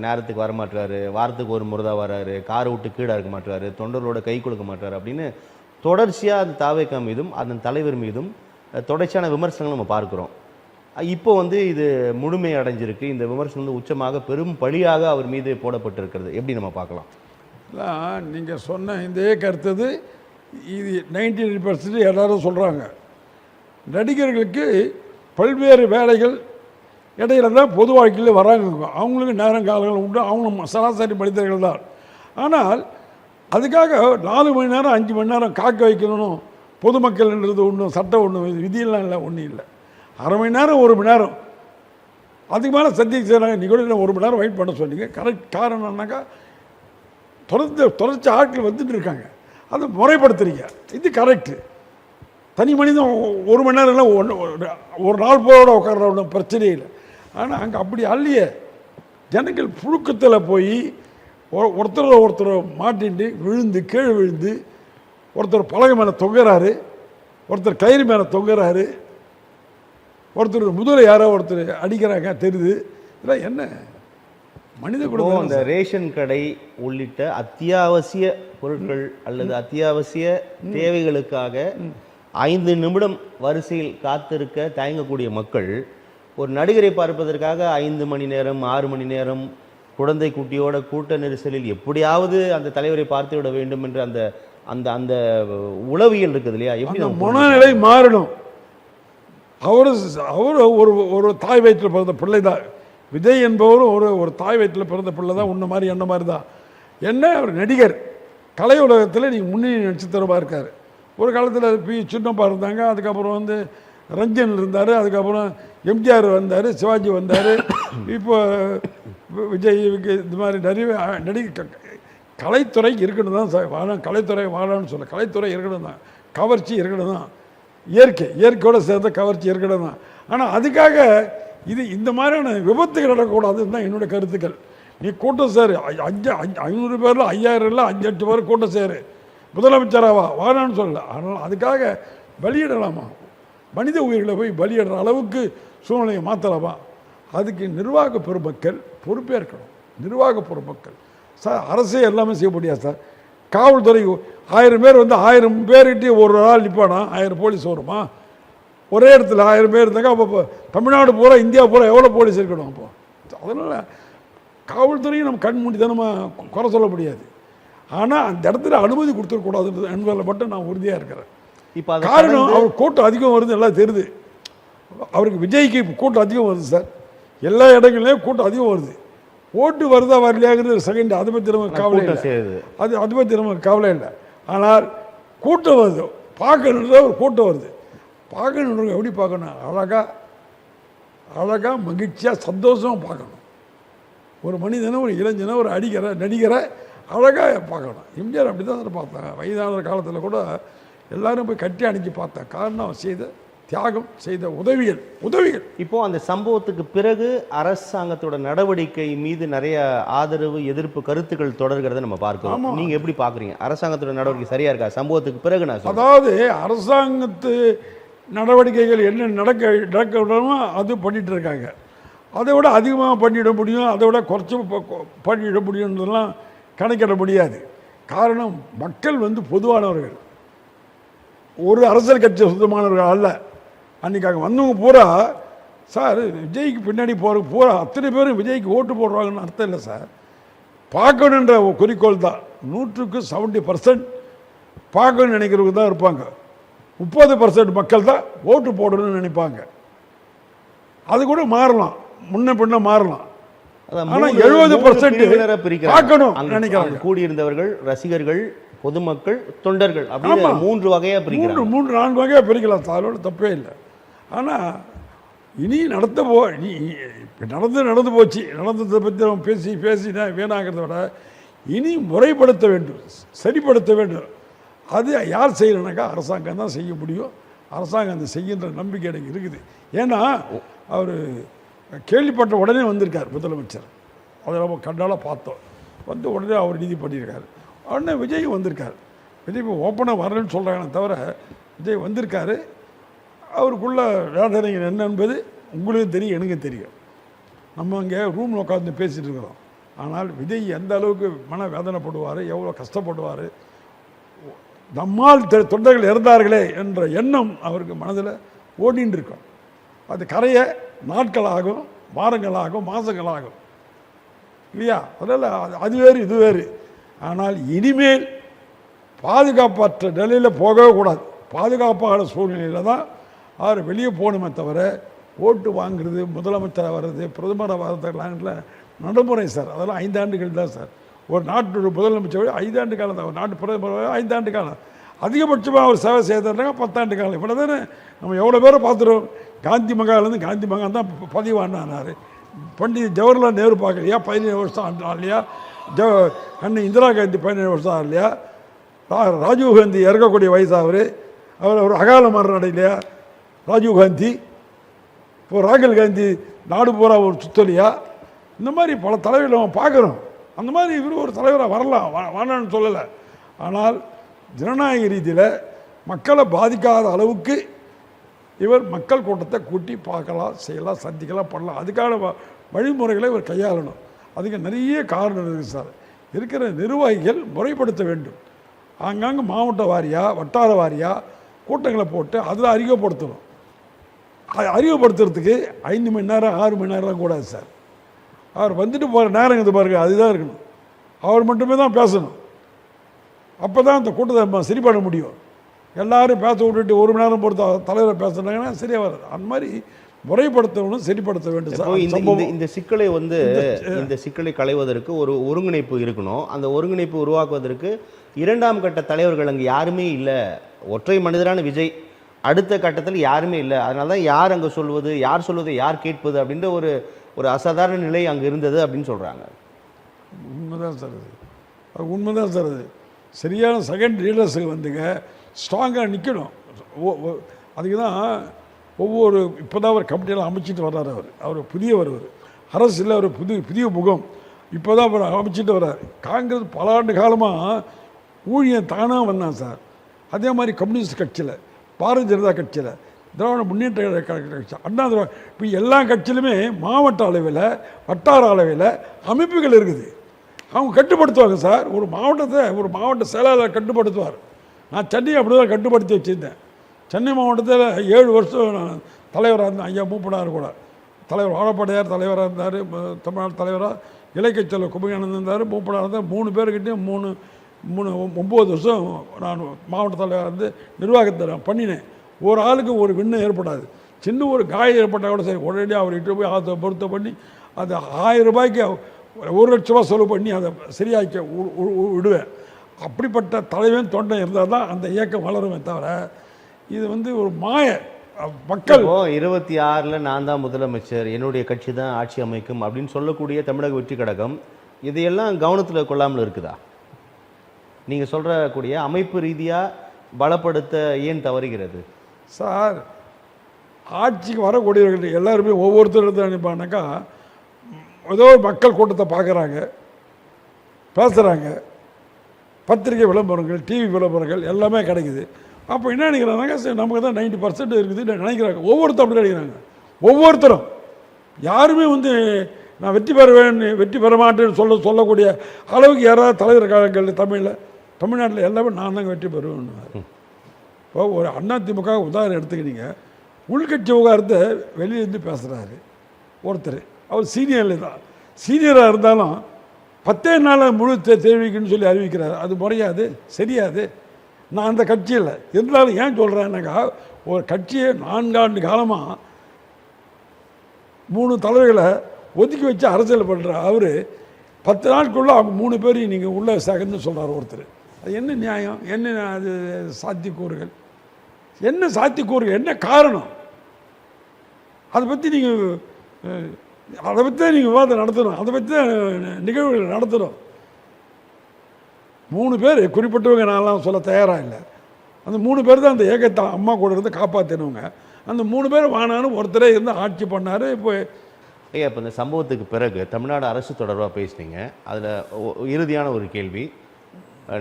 நேரத்துக்கு வரமாட்டாரு, வாரத்துக்கு ஒரு முறை தான் வர்றாரு, காரை விட்டு கீழே இருக்க மாட்டாரு, தொண்டர்களோட கை கொடுக்க மாட்டார் அப்படின்னு தொடர்ச்சியாக அந்த தாவேக மீதும் அதன் தலைவர் மீதும் தொடர்ச்சியான விமர்சனங்கள் நம்ம பார்க்குறோம். இப்போ இது முழுமை அடைஞ்சிருக்கு. இந்த விமர்சனம் உச்சமாக பெரும் பழியாக அவர் மீது போடப்பட்டிருக்கிறது. எப்படி நம்ம பார்க்கலாம்? நீங்கள் சொன்ன இந்த கருத்து இது 99% எல்லாரும் சொல்கிறாங்க. நடிகர்களுக்கு பல்வேறு வேலைகள் இடையில தான் பொது வாழ்க்கையில் வராங்க. அவங்களுக்கு நேரம் காலங்கள் உண்டு, அவங்க சராசரி மனிதர்கள் தான். ஆனால் அதுக்காக 4 மணி நேரம் 5 மணி நேரம் காக்க வைக்கணும் பொதுமக்கள்ன்றது ஒன்றும் சட்டம் ஒன்றும் விதியெல்லாம் இல்லை, ஒன்றும் இல்லை. 1/2 மணி நேரம் 1 மணி நேரம் அதுக்கு மேலே சந்திக்க செய்கிறாங்க. நீங்கள் கூட 1 மணி நேரம் வெயிட் பண்ண சொன்னீங்க. கரெக்ட். காரணம் என்னன்னாக்கா தொடர்ச்சி ஆட்கள் வந்துட்டு இருக்காங்க, அதை முறைப்படுத்துறீங்க, இது கரெக்டு. தனி மனிதன் 1 மணி நேரம்லாம் ஒரு நாள் போட உட்கார்ற ஒன்றும் பிரச்சனையே இல்லை. ஆனால் அங்கே அப்படி அல்லையே. ஜனங்கள் புழுக்கத்தில் போய் ஒருத்தர் மாட்டின்ட்டு விழுந்து கீழே விழுந்து, ஒருத்தர் பலகை மேலே தொங்குறாரு, ஒருத்தர் கயிறு மேலே தொங்குறாரு, ஒருத்தர் முதல்ல யாரோ ஒருத்தர் அடிக்கிறாங்க தெரியுது. இதெல்லாம் என்ன மனித குடும்பம்? அந்த ரேஷன் கடை உள்ளிட்ட அத்தியாவசிய பொருட்கள் அல்லது அத்தியாவசிய தேவைகளுக்காக 5 நிமிடம் வரிசையில் காத்திருக்க தயங்கக்கூடிய மக்கள் ஒரு நடிகரை பார்ப்பதற்காக 5 மணி நேரம் 6 மணி நேரம் குழந்தை குட்டியோட கூட்ட நெரிசலில் எப்படியாவது அந்த தலைவரை பார்த்து விட வேண்டும் என்று அந்த அந்த அந்த உளவியல் இருக்குது இல்லையா? எப்படி அந்த மனநிலை மாறணும். அவர் ஒரு ஒரு தாய் வயிற்றில் பிறந்த பிள்ளை தான். விஜய் என்பவரும் ஒரு தாய் வயிற்றில் பிறந்த பிள்ளை தான். உன்ன மாதிரி என்ன மாதிரி தான். என்ன அவர் நடிகர், கலை உலகத்தில் நீங்கள் முன்னணி நட்சத்திரமாக இருக்கார். ஒரு காலத்தில் பி சின்னப்பா இருந்தாங்க, அதுக்கப்புறம் வந்து ரஞ்சன் இருந்தார், அதுக்கப்புறம் எம்ஜிஆர் வந்தார், சிவாஜி வந்தார், இப்போ விஜய் இந்த மாதிரி நிறைய கலைத்துறை இருக்கணும் தான் சார். வாழம் கலைத்துறை வாழான்னு சொல்ல, கலைத்துறை இருக்கணும் தான், கவர்ச்சி இருக்கணும் தான், இயற்கையோடு சேர்ந்த கவர்ச்சி இருக்கணும் தான். ஆனால் அதுக்காக இந்த மாதிரியான விபத்துகள் நடக்கக்கூடாதுன்னு தான் என்னுடைய கருத்துக்கள். நீ கூட்டம் சேரு, 500 பேரில் 5000 இல்லை 5-8 பேர் கூட்டம் சேரு, முதலமைச்சராவா வாழான்னு சொல்லலை. ஆனால் அதுக்காக பலியிடலாமா? மனித உயிர்களை போய் பலியிடுற அளவுக்கு சூழ்நிலையை மாற்றலாமா? அதுக்கு நிர்வாக பெருமக்கள் பொறுப்பேற்கணும். நிர்வாக பெருமக்கள் சார், அரசே எல்லாமே செய்ய முடியாது சார். காவல்துறை 1000 பேர் வந்து 1000 பேர்கிட்டே ஒரு ஆள் நிற்பானா? 1000 போலீஸ் வருமா? ஒரே இடத்துல 1000 பேர் இருந்தாங்க. அப்போ தமிழ்நாடு பூரா, இந்தியா பூரா எவ்வளோ போலீஸ் இருக்கணும்? அப்போ அதனால் காவல்துறையும் நம்ம கண் மூடித்தனமாக குறை சொல்ல முடியாது. ஆனால் அந்த இடத்துல அனுமதி கொடுத்துடக்கூடாதுன்றது என்பதில் மட்டும் நான் உறுதியாக இருக்கிறேன். இப்போ காரணம், அவர் கூட்டம் அதிகம் வருது, எல்லாம் தெரியுது. அவருக்கு விஜய்க்கு கூட்டம் அதிகம் வருது சார். எல்லா இடங்கள்லையும் கூட்டம் அதிகம் வருது. ஓட்டு வருதா வரலையாங்கிறது செகண்ட், அதை பற்றி நமக்கு கவலை இல்லை. அதை பற்றி நமக்கு கவலை இல்லை. ஆனால் கூட்டம் வருது, பார்க்கணுன்றத ஒரு கூட்டம் வருது. பார்க்கணுன்றவங்க எப்படி பார்க்கணும்? அழகாக மகிழ்ச்சியாக சந்தோஷமாக பார்க்கணும். ஒரு மனிதனை, ஒரு இளைஞனை, ஒரு நடிகரை அழகாக பார்க்கணும். எம்ஜிஆர் அப்படி தான் பார்த்தேன். வயதான காலத்தில் கூட எல்லாரும் போய் கட்டி அணைச்சி பார்த்தேன். காரணம் செய்த தியாகம், செய்த உதவிகள். இப்போ அந்த சம்பவத்துக்கு பிறகு அரசாங்கத்தோட நடவடிக்கை மீது நிறைய ஆதரவு, எதிர்ப்பு கருத்துக்கள் தொடர்கிறத நம்ம பார்க்கிறோம். நீங்க எப்படி பார்க்குறீங்க? அரசாங்கத்தோட நடவடிக்கை சரியா இருக்கா சம்பவத்துக்கு பிறகு? நான் அதாவது அரசாங்கத்து நடவடிக்கைகள் என்ன நடக்கணுமோ அது பண்ணிட்டு இருக்காங்க. அதை விட அதிகமாக பண்ணிட முடியும், அதை விட குறைச்சி பண்ணிட முடியும்ன்றதெல்லாம் கணக்கிட முடியாது. காரணம், மக்கள் வந்து பொதுவானவர்கள், ஒரு அரசியல் கட்சி சொந்தமானவர்கள் அல்ல. அன்றைக்கி அங்கே வந்தவங்க பூரா சார் விஜய்க்கு பின்னாடி போகிற பூரா அத்தனை பேரும் விஜய்க்கு ஓட்டு போடுறாங்கன்னு அர்த்தம் இல்லை சார். பார்க்கணுன்ற குறிக்கோள் தான். 100% பார்க்கணும்னு நினைக்கிறவங்க தான் இருப்பாங்க. 30% மக்கள் தான் ஓட்டு போடணும்னு நினைப்பாங்க. அது கூட மாறலாம், முன்ன பின்ன மாறலாம். ஆனால் 70% பார்க்கணும் நினைக்கிறாங்க. கூடியிருந்தவர்கள், ரசிகர்கள், பொதுமக்கள், தொண்டர்கள், அப்படி 3 வகையாக பிரிக்கிறாங்க. 3-4 வகையாக பிரிக்கலாம், அதோட தப்பே இல்லை. ஆனால் இனி நடந்து போச்சு. நடந்ததை பற்றி நம்ம பேசினா வேணாங்கிறத விட இனி முறைப்படுத்த வேண்டும், சரிப்படுத்த வேண்டும். அது யார் செய்யணுனாக்கா அரசாங்கம் தான் செய்ய முடியும். அரசாங்கம் அந்த செய்கின்ற நம்பிக்கை எனக்கு இருக்குது. ஏன்னா அவர் கேள்விப்பட்ட உடனே வந்திருக்கார் முதலமைச்சர். அதை நம்ம கண்டால் பார்த்தோம். வந்து உடனே அவர் நீதி பண்ணியிருக்காரு. உடனே விஜய் வந்திருக்கார். விஜய் இப்போ ஓப்பனாக வரலன்னு சொல்கிறாங்கன்னு தவிர விஜய் வந்திருக்காரு. அவருக்குள்ள வேதனைகள் என்ன என்பது உங்களுக்கும் தெரியும், எனக்கும் தெரியும். நம்ம இங்கே ரூமில் உட்காந்து பேசிகிட்டு இருக்கிறோம். ஆனால் விஜய் எந்த அளவுக்கு மன வேதனைப்படுவார், எவ்வளோ கஷ்டப்படுவார், நம்மால் தொண்டர்கள் இறந்தார்களே என்ற எண்ணம் அவருக்கு மனதில் ஓடின்னு இருக்கும். அது கரைய நாட்களாகும், வாரங்களாகும், மாதங்களாகும் இல்லையா? அதனால் அது வேறு இது வேறு. ஆனால் இனிமேல் பாதுகாப்பற்ற நிலையில் போகவே கூடாது. பாதுகாப்பான சூழ்நிலையில் தான் அவர் வெளியே போகணுமே தவிர ஓட்டு வாங்குறது, முதலமைச்சராக வர்றது, பிரதமராக வர்றதுல நடைமுறை சார். அதெல்லாம் 5 ஆண்டுகள் தான் சார். ஒரு நாட்டு முதலமைச்சர் 5 ஆண்டு காலம் தான். ஒரு நாட்டு பிரதமர் 5 ஆண்டு காலம். அதிகபட்சமாக அவர் சேவை செய்தாருனாங்க 10 ஆண்டு காலம். இப்போ தானே நம்ம எவ்வளோ பேரை பார்த்துருவோம். காந்தி மகாலேருந்து காந்தி மகான் தான் பதிவானார். பண்டிட் ஜவஹர்லால் நேரு பார்க்கலையா? 17 வருஷம் இல்லையா? அண்ணன் இந்திரா காந்தி 17 வருஷம் இல்லையா? ராஜீவ்காந்தி இறக்கக்கூடிய வயசு அவர் ஒரு அகால மரணம் அடையிலையா ராஜீவ்காந்தி? இப்போ ராகுல் காந்தி நாடு பூரா ஒரு சுத்தலையா? இந்த மாதிரி பல தலைவர்கள் நம்ம பார்க்குறோம். அந்த மாதிரி இவர் ஒரு தலைவராக வரலாம், வேணான்னு சொல்லலை. ஆனால் ஜனநாயக ரீதியில் மக்களை பாதிக்காத அளவுக்கு இவர் மக்கள் கூட்டத்தை கூட்டி பார்க்கலாம், செய்யலாம், சந்திக்கலாம், பண்ணலாம். அதுக்கான வழிமுறைகளை இவர் கையாளணும். அதுக்கு நிறைய காரணம் இருக்குது சார். இருக்கிற நிர்வாகிகள் முறைப்படுத்த வேண்டும். ஆங்காங்கே மாவட்ட வாரியாக, வட்டார வாரியாக கூட்டங்களை போட்டு அதில் அறிமுகப்படுத்தணும். அறிமுகப்படுத்துறதுக்கு 5 மணி நேரம் 6 மணி நேரம்லாம் கூடாது சார். அவர் வந்துட்டு போகிற நேரம் இது பாருங்க, அதுதான் இருக்கணும். அவர் மட்டுமே தான் பேசணும். அப்போ தான் அந்த கூட்டத்தை சரி பண்ண முடியும். எல்லாரும் பேச விட்டுட்டு 1 மணி நேரம் பொறுத்த தலைவரை பேசுனாங்கன்னா சரியாக வராது. அந்த மாதிரி முறைப்படுத்தணும், சரிப்படுத்த வேண்டும் சார். இந்த சிக்கலை இந்த சிக்கலை களைவதற்கு ஒரு ஒருங்கிணைப்பு இருக்கணும். அந்த ஒருங்கிணைப்பு உருவாக்குவதற்கு 2ஆம் கட்ட தலைவர்கள் அங்கே யாருமே இல்லை. ஒற்றை மனிதரான விஜய் அடுத்த கட்டத்தில் யாருமே இல்லை. அதனால தான் யார் அங்கே சொல்வது, யார் சொல்வதை யார் கேட்பது அப்படின்ற ஒரு அசாதாரண நிலை அங்கே இருந்தது அப்படின்னு சொல்கிறாங்க. உண்மைதான் சார், அது உண்மைதான் சார். அது சரியான செகண்ட் லீடர்ஸுக்கு வந்துங்க ஸ்ட்ராங்காக நிற்கணும். அதுக்கு தான் ஒவ்வொரு இப்போ தான் அவர் கமிட்டியெல்லாம் அமைச்சிட்டு வர்றாரு. அவர் புதியவர், அரசில் அவர் புதிய முகம் இப்போ தான் அவர் அமைச்சிட்டு வர்றார். காங்கிரஸ் பல ஆண்டு காலமாக ஊழியம் தானாக வந்தான் சார். அதே மாதிரி கம்யூனிஸ்ட் கட்சியில், பாரதிய ஜனதா கட்சியில், திராவிட முன்னேற்ற கட்சி, அண்ணா திராவிட, இப்போ எல்லா கட்சியிலுமே மாவட்ட அளவில், வட்டார அளவில் அமைப்புகள் இருக்குது. அவங்க கட்டுப்படுத்துவாங்க சார். ஒரு மாவட்ட செயலாளர் கட்டுப்படுத்துவார். நான் சென்னை அப்படி தான் கட்டுப்படுத்தி வச்சுருந்தேன். சென்னை மாவட்டத்தில் 7 வருஷம் நான் தலைவராக இருந்தேன். ஐயா மூப்பனார் கூட தலைவர், வாழப்பாடியார் தலைவராக இருந்தார், தமிழ்நாடு தலைவராக, இலக்கிய செல்வர் குபகானந்தன் இருந்தார், மூப்பனார் இருந்தார். 3 பேர்கிட்டையும் 9 வருஷம் நான் மாவட்ட தலைவராக இருந்து நிர்வாகத்தை நான் பண்ணினேன். ஒரு ஆளுக்கு ஒரு விண்ணம் ஏற்படாது. சின்ன ஒரு காயம் ஏற்பட்டால் கூட சரி, உடனடியாக அவர் இட்டு போய் அதை பொருத்தம் பண்ணி அது 1000 ரூபாய்க்கு 1 லட்ச ரூபா செலவு பண்ணி அதை சரியாக்க விடுவேன். அப்படிப்பட்ட தலைவன் தொண்டை இருந்தால் தான் அந்த இயக்கம் வளருமே தவிர இது ஒரு மக்கள் 26 நான் தான் முதலமைச்சர், என்னுடைய கட்சி தான் ஆட்சி அமைக்கும் அப்படின்னு சொல்லக்கூடிய தமிழக வெற்றி கழகம் இதையெல்லாம் கவனத்தில் கொள்ளாமல் இருக்குதா? நீங்கள் சொல்கிறக்கூடிய அமைப்பு ரீதியாக பலப்படுத்த ஏன் தவறுகிறது சார்? ஆட்சிக்கு வரக்கூடியவர்கள் எல்லாருமே ஒவ்வொருத்தரும் நினைப்பானாக்கா, ஏதோ மக்கள் கூட்டத்தை பார்க்குறாங்க, பேசுகிறாங்க, பத்திரிகை விளம்பரங்கள், டிவி விளம்பரங்கள் எல்லாமே கிடைக்குது. அப்போ என்ன நினைக்கிறாங்க, சரி நமக்கு தான் 90% இருக்குது நினைக்கிறாங்க. ஒவ்வொருத்தரும் அப்படி நினைக்கிறாங்க. ஒவ்வொருத்தரும் யாருமே நான் வெற்றி பெறுவேன், வெற்றி பெற மாட்டேன்னு சொல்லக்கூடிய அளவுக்கு யாராவது தலைவர் காலங்கள் தமிழ்நாட்டில் எல்லாமே நான் தாங்க வெற்றி பெறுவேன். இப்போ ஒரு அதிமுக உதாரணம் எடுத்துக்கிட்டீங்க, உள்கட்சி விவகாரத்தை வெளியிலேருந்து பேசுகிறாரு ஒருத்தர். அவர் சீனியராக இருந்தாலும் 10 நாள் முழு தெரிவிக்குன்னு சொல்லி அறிவிக்கிறார். அது முறையாது, சரியாது. நான் அந்த கட்சியில் இருந்தாலும் ஏன் சொல்கிறேன்னாக்கா, ஒரு கட்சியை 4 ஆண்டு காலமாக 3 தலைவர்களை ஒதுக்கி வச்சு அரசியல் பண்ணுற அவர் 10 நாட்குள்ளே அவங்க 3 பேரையும் நீங்கள் உள்ள சேகர்னு சொல்கிறார் ஒருத்தர். அது என்ன நியாயம்? என்ன அது சாத்தியக்கூறுகள்? என்ன சாத்தியக்கூறுகள்? என்ன காரணம்? அதை பற்றி நீங்கள் விவாதம் நடத்தணும். அதை பற்றி தான் நிகழ்வுகள் நடத்தணும். 3 பேர் குறிப்பிட்டவங்க நான்லாம் சொல்ல தயாராக இல்லை. அந்த 3 பேர் தான் அந்த ஏகத்தை அம்மா கூட இருந்து காப்பாற்றினவங்க. அந்த 3 பேர் வானான்னு ஒருத்தரே இருந்து ஆட்சி பண்ணார். இப்போ இப்போ இந்த சம்பவத்துக்கு பிறகு தமிழ்நாடு அரசு தொடர்பாக பேசுனீங்க. அதில் இறுதியான ஒரு கேள்வி,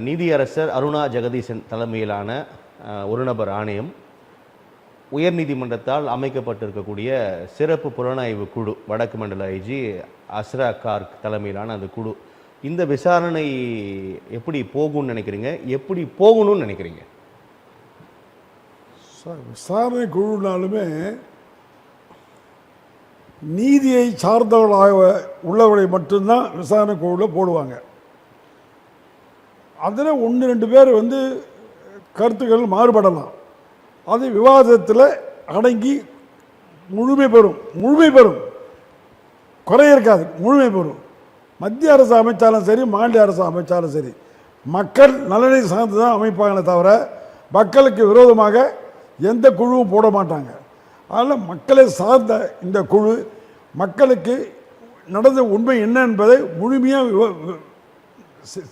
நீதியரசர் அருணா ஜெகதீசன் தலைமையிலான ஒரு நபர் ஆணையம், உயர்நீதிமன்றத்தால் அமைக்கப்பட்டிருக்கக்கூடிய சிறப்பு புலனாய்வு குழு, வடக்கு மண்டல ஐஜி அஸ்ரா கார்க் தலைமையிலான அந்த குழு, இந்த விசாரணை எப்படி போகும்னு நினைக்கிறீங்க? எப்படி போகணும்னு நினைக்கிறீங்க? சார், விசாரணை குழுனாலுமே நீதியை சார்ந்தவர்களாக உள்ளவர்களை மட்டும்தான் விசாரணை குழுவில் போடுவாங்க. அதில் 1-2 பேர் கருத்துக்கள் மாறுபடலாம். அது விவாதத்தில் அடங்கி முழுமை பெறும், குறை இருக்காது, முழுமை பெறும். மத்திய அரசு அமைச்சாலும் சரி, மாநில அரசு அமைச்சாலும் சரி, மக்கள் நலனை சார்ந்து தான் அமைப்பாங்களே தவிர மக்களுக்கு விரோதமாக எந்த குழுவும் போட மாட்டாங்க. அதனால் மக்களை சார்ந்த இந்த குழு மக்களுக்கு நடந்த உண்மை என்ன என்பதை முழுமையாக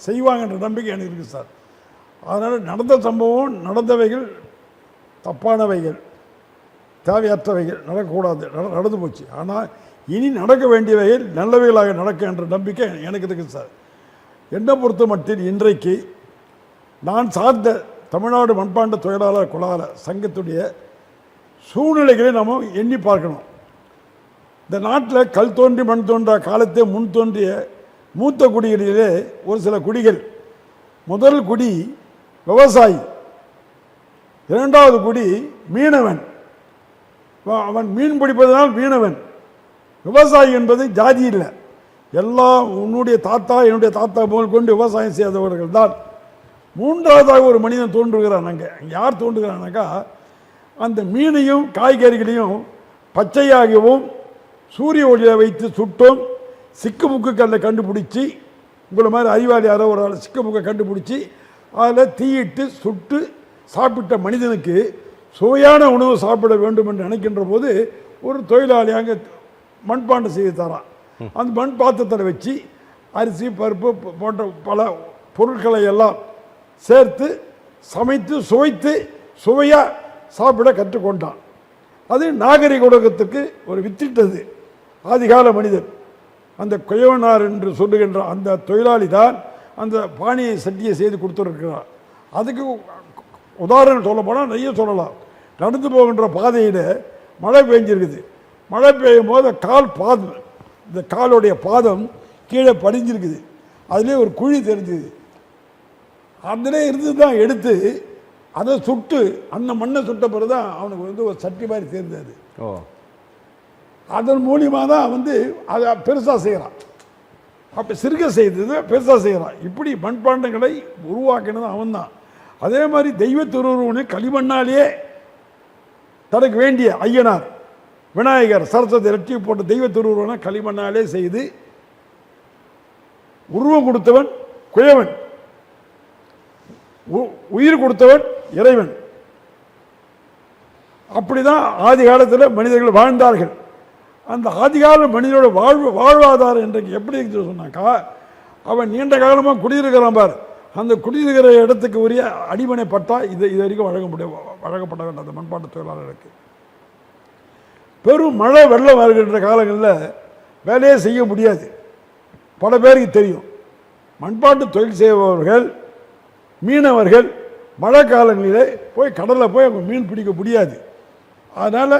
செய்வாங்கன்ற நம்பிக்கை எனக்கு இருக்குது சார். அதனால் நடந்த சம்பவம், நடந்தவைகள் தப்பானவைகள், தேவையற்றவைகள், நடக்கக்கூடாது, நடந்து போச்சு. ஆனால் இனி நடக்க வேண்டியவைகள் நல்லவைகளாக நடக்க என்ற நம்பிக்கை எனக்கு இருக்குது சார். என்னை பொறுத்த மட்டில் இன்றைக்கு நான் சார்ந்த தமிழ்நாடு மண்பாண்ட தொழிலாளர் குழாளர் சங்கத்துடைய சூழ்நிலைகளை நாம் எண்ணி பார்க்கணும். இந்த நாட்டில் கல் தோன்றி மண் தோன்றா காலத்தே முன் தோன்றிய மூத்த குடிகளிலே ஒரு சில குடிகள். முதல் குடி விவசாயி, 2வது குடி மீனவன். அவன் மீன் பிடிப்பதனால் மீனவன். விவசாயி என்பது ஜாதி இல்லை. எல்லாம் உன்னுடைய தாத்தா என்னுடைய தாத்தா முதல் கொண்டு விவசாயம் செய்தவர்கள் தான். மூன்றாவதாக ஒரு மனிதன் தோன்றுகிறான். அங்கே யார் தோன்றுகிறானாக்கா, அந்த மீனையும் காய்கறிகளையும் பச்சையாகவும் சூரிய ஒளியை வைத்து சுட்டும் சிக்குமுக்கு கல்லை கண்டுபிடிச்சி, உங்களை மாதிரி அறிவாளி யாரோ ஒரு ஆள் சிக்குமுக்கை கண்டுபிடிச்சி அதில் தீயிட்டு சுட்டு சாப்பிட்ட மனிதனுக்கு சுவையான உணவு சாப்பிட வேண்டும் என்று நினைக்கின்ற போது ஒரு தொழிலாளி அங்கே மண்பாண்டம் செய்து தரான். அந்த மண் பாத்திரத்தில் வச்சு அரிசி பருப்பு போன்ற பல பொருட்களை எல்லாம் சேர்த்து சமைத்து சுவைத்து சுவையாக சாப்பிட கற்றுக்கொண்டான். அது நாகரிக உலகத்துக்கு ஒரு வித்திட்டது. ஆதிகால மனிதன் அந்த குயவனார் என்று சொல்லுகின்ற அந்த தொழிலாளி தான் அந்த பானையை சட்டியை செய்து கொடுத்துருக்கிறார். அதுக்கு உதாரணம் சொல்ல போனால் நிறைய சொல்லலாம். நடந்து போகின்ற பாதையில் மழை பெஞ்சிருக்குது. மழை பெய்யும் போது பாதம், இந்த காலுடைய பாதம் கீழே படிஞ்சிருக்குது. அதுலேயே ஒரு குழி தெரிஞ்சுது. அதிலே இருந்து தான் எடுத்து அதை சுட்டு அந்த மண்ணை சுட்ட பிறகு தான் அவனுக்கு ஒரு சட்டி மாதிரி தெரிந்தது. அதன் மூலியமாக தான் அதை பெருசாக செய்கிறான். அப்போ சிறுக செய்தது பெருசாக செய்கிறான். இப்படி மண்பாண்டங்களை உருவாக்கினது அவன் தான். அதே மாதிரி தெய்வ திருவுருவனை களிமண்ணாலேயே தனக்கு வேண்டிய ஐயனார் விநாயகர் சரஸ்வதி லட்சுமி போட்ட தெய்வ திருவுருவனை களிமண்ணாலே செய்து உருவம் கொடுத்தவன் குயவன், உயிர் கொடுத்தவன் இறைவன். அப்படிதான் ஆதி காலத்தில் மனிதர்கள் வாழ்ந்தார்கள். அந்த ஆதிகால மனிதனோட வாழ்வாதாரம் இன்றைக்கு எப்படி இருக்குன்னு சொன்னாக்கா, அவன் நீண்ட காலமாக குடியிருக்கிறான் பார். அந்த குடியிருக்கிற இடத்துக்கு உரிய அடிமனை பட்டா இது வரைக்கும் வழங்கப்பட வேண்டாம். அந்த மண்பாட்டு தொழிலாளர்களுக்கு பெரும் மழை வெள்ளம் வருகின்ற காலங்களில் வேலையே செய்ய முடியாது. பல பேருக்கு தெரியும். மண்பாட்டு தொழில் செய்பவர்கள் மீனவர்கள் மழை காலங்களிலே போய் கடலில் போய் அவங்க மீன் பிடிக்க முடியாது. அதனால்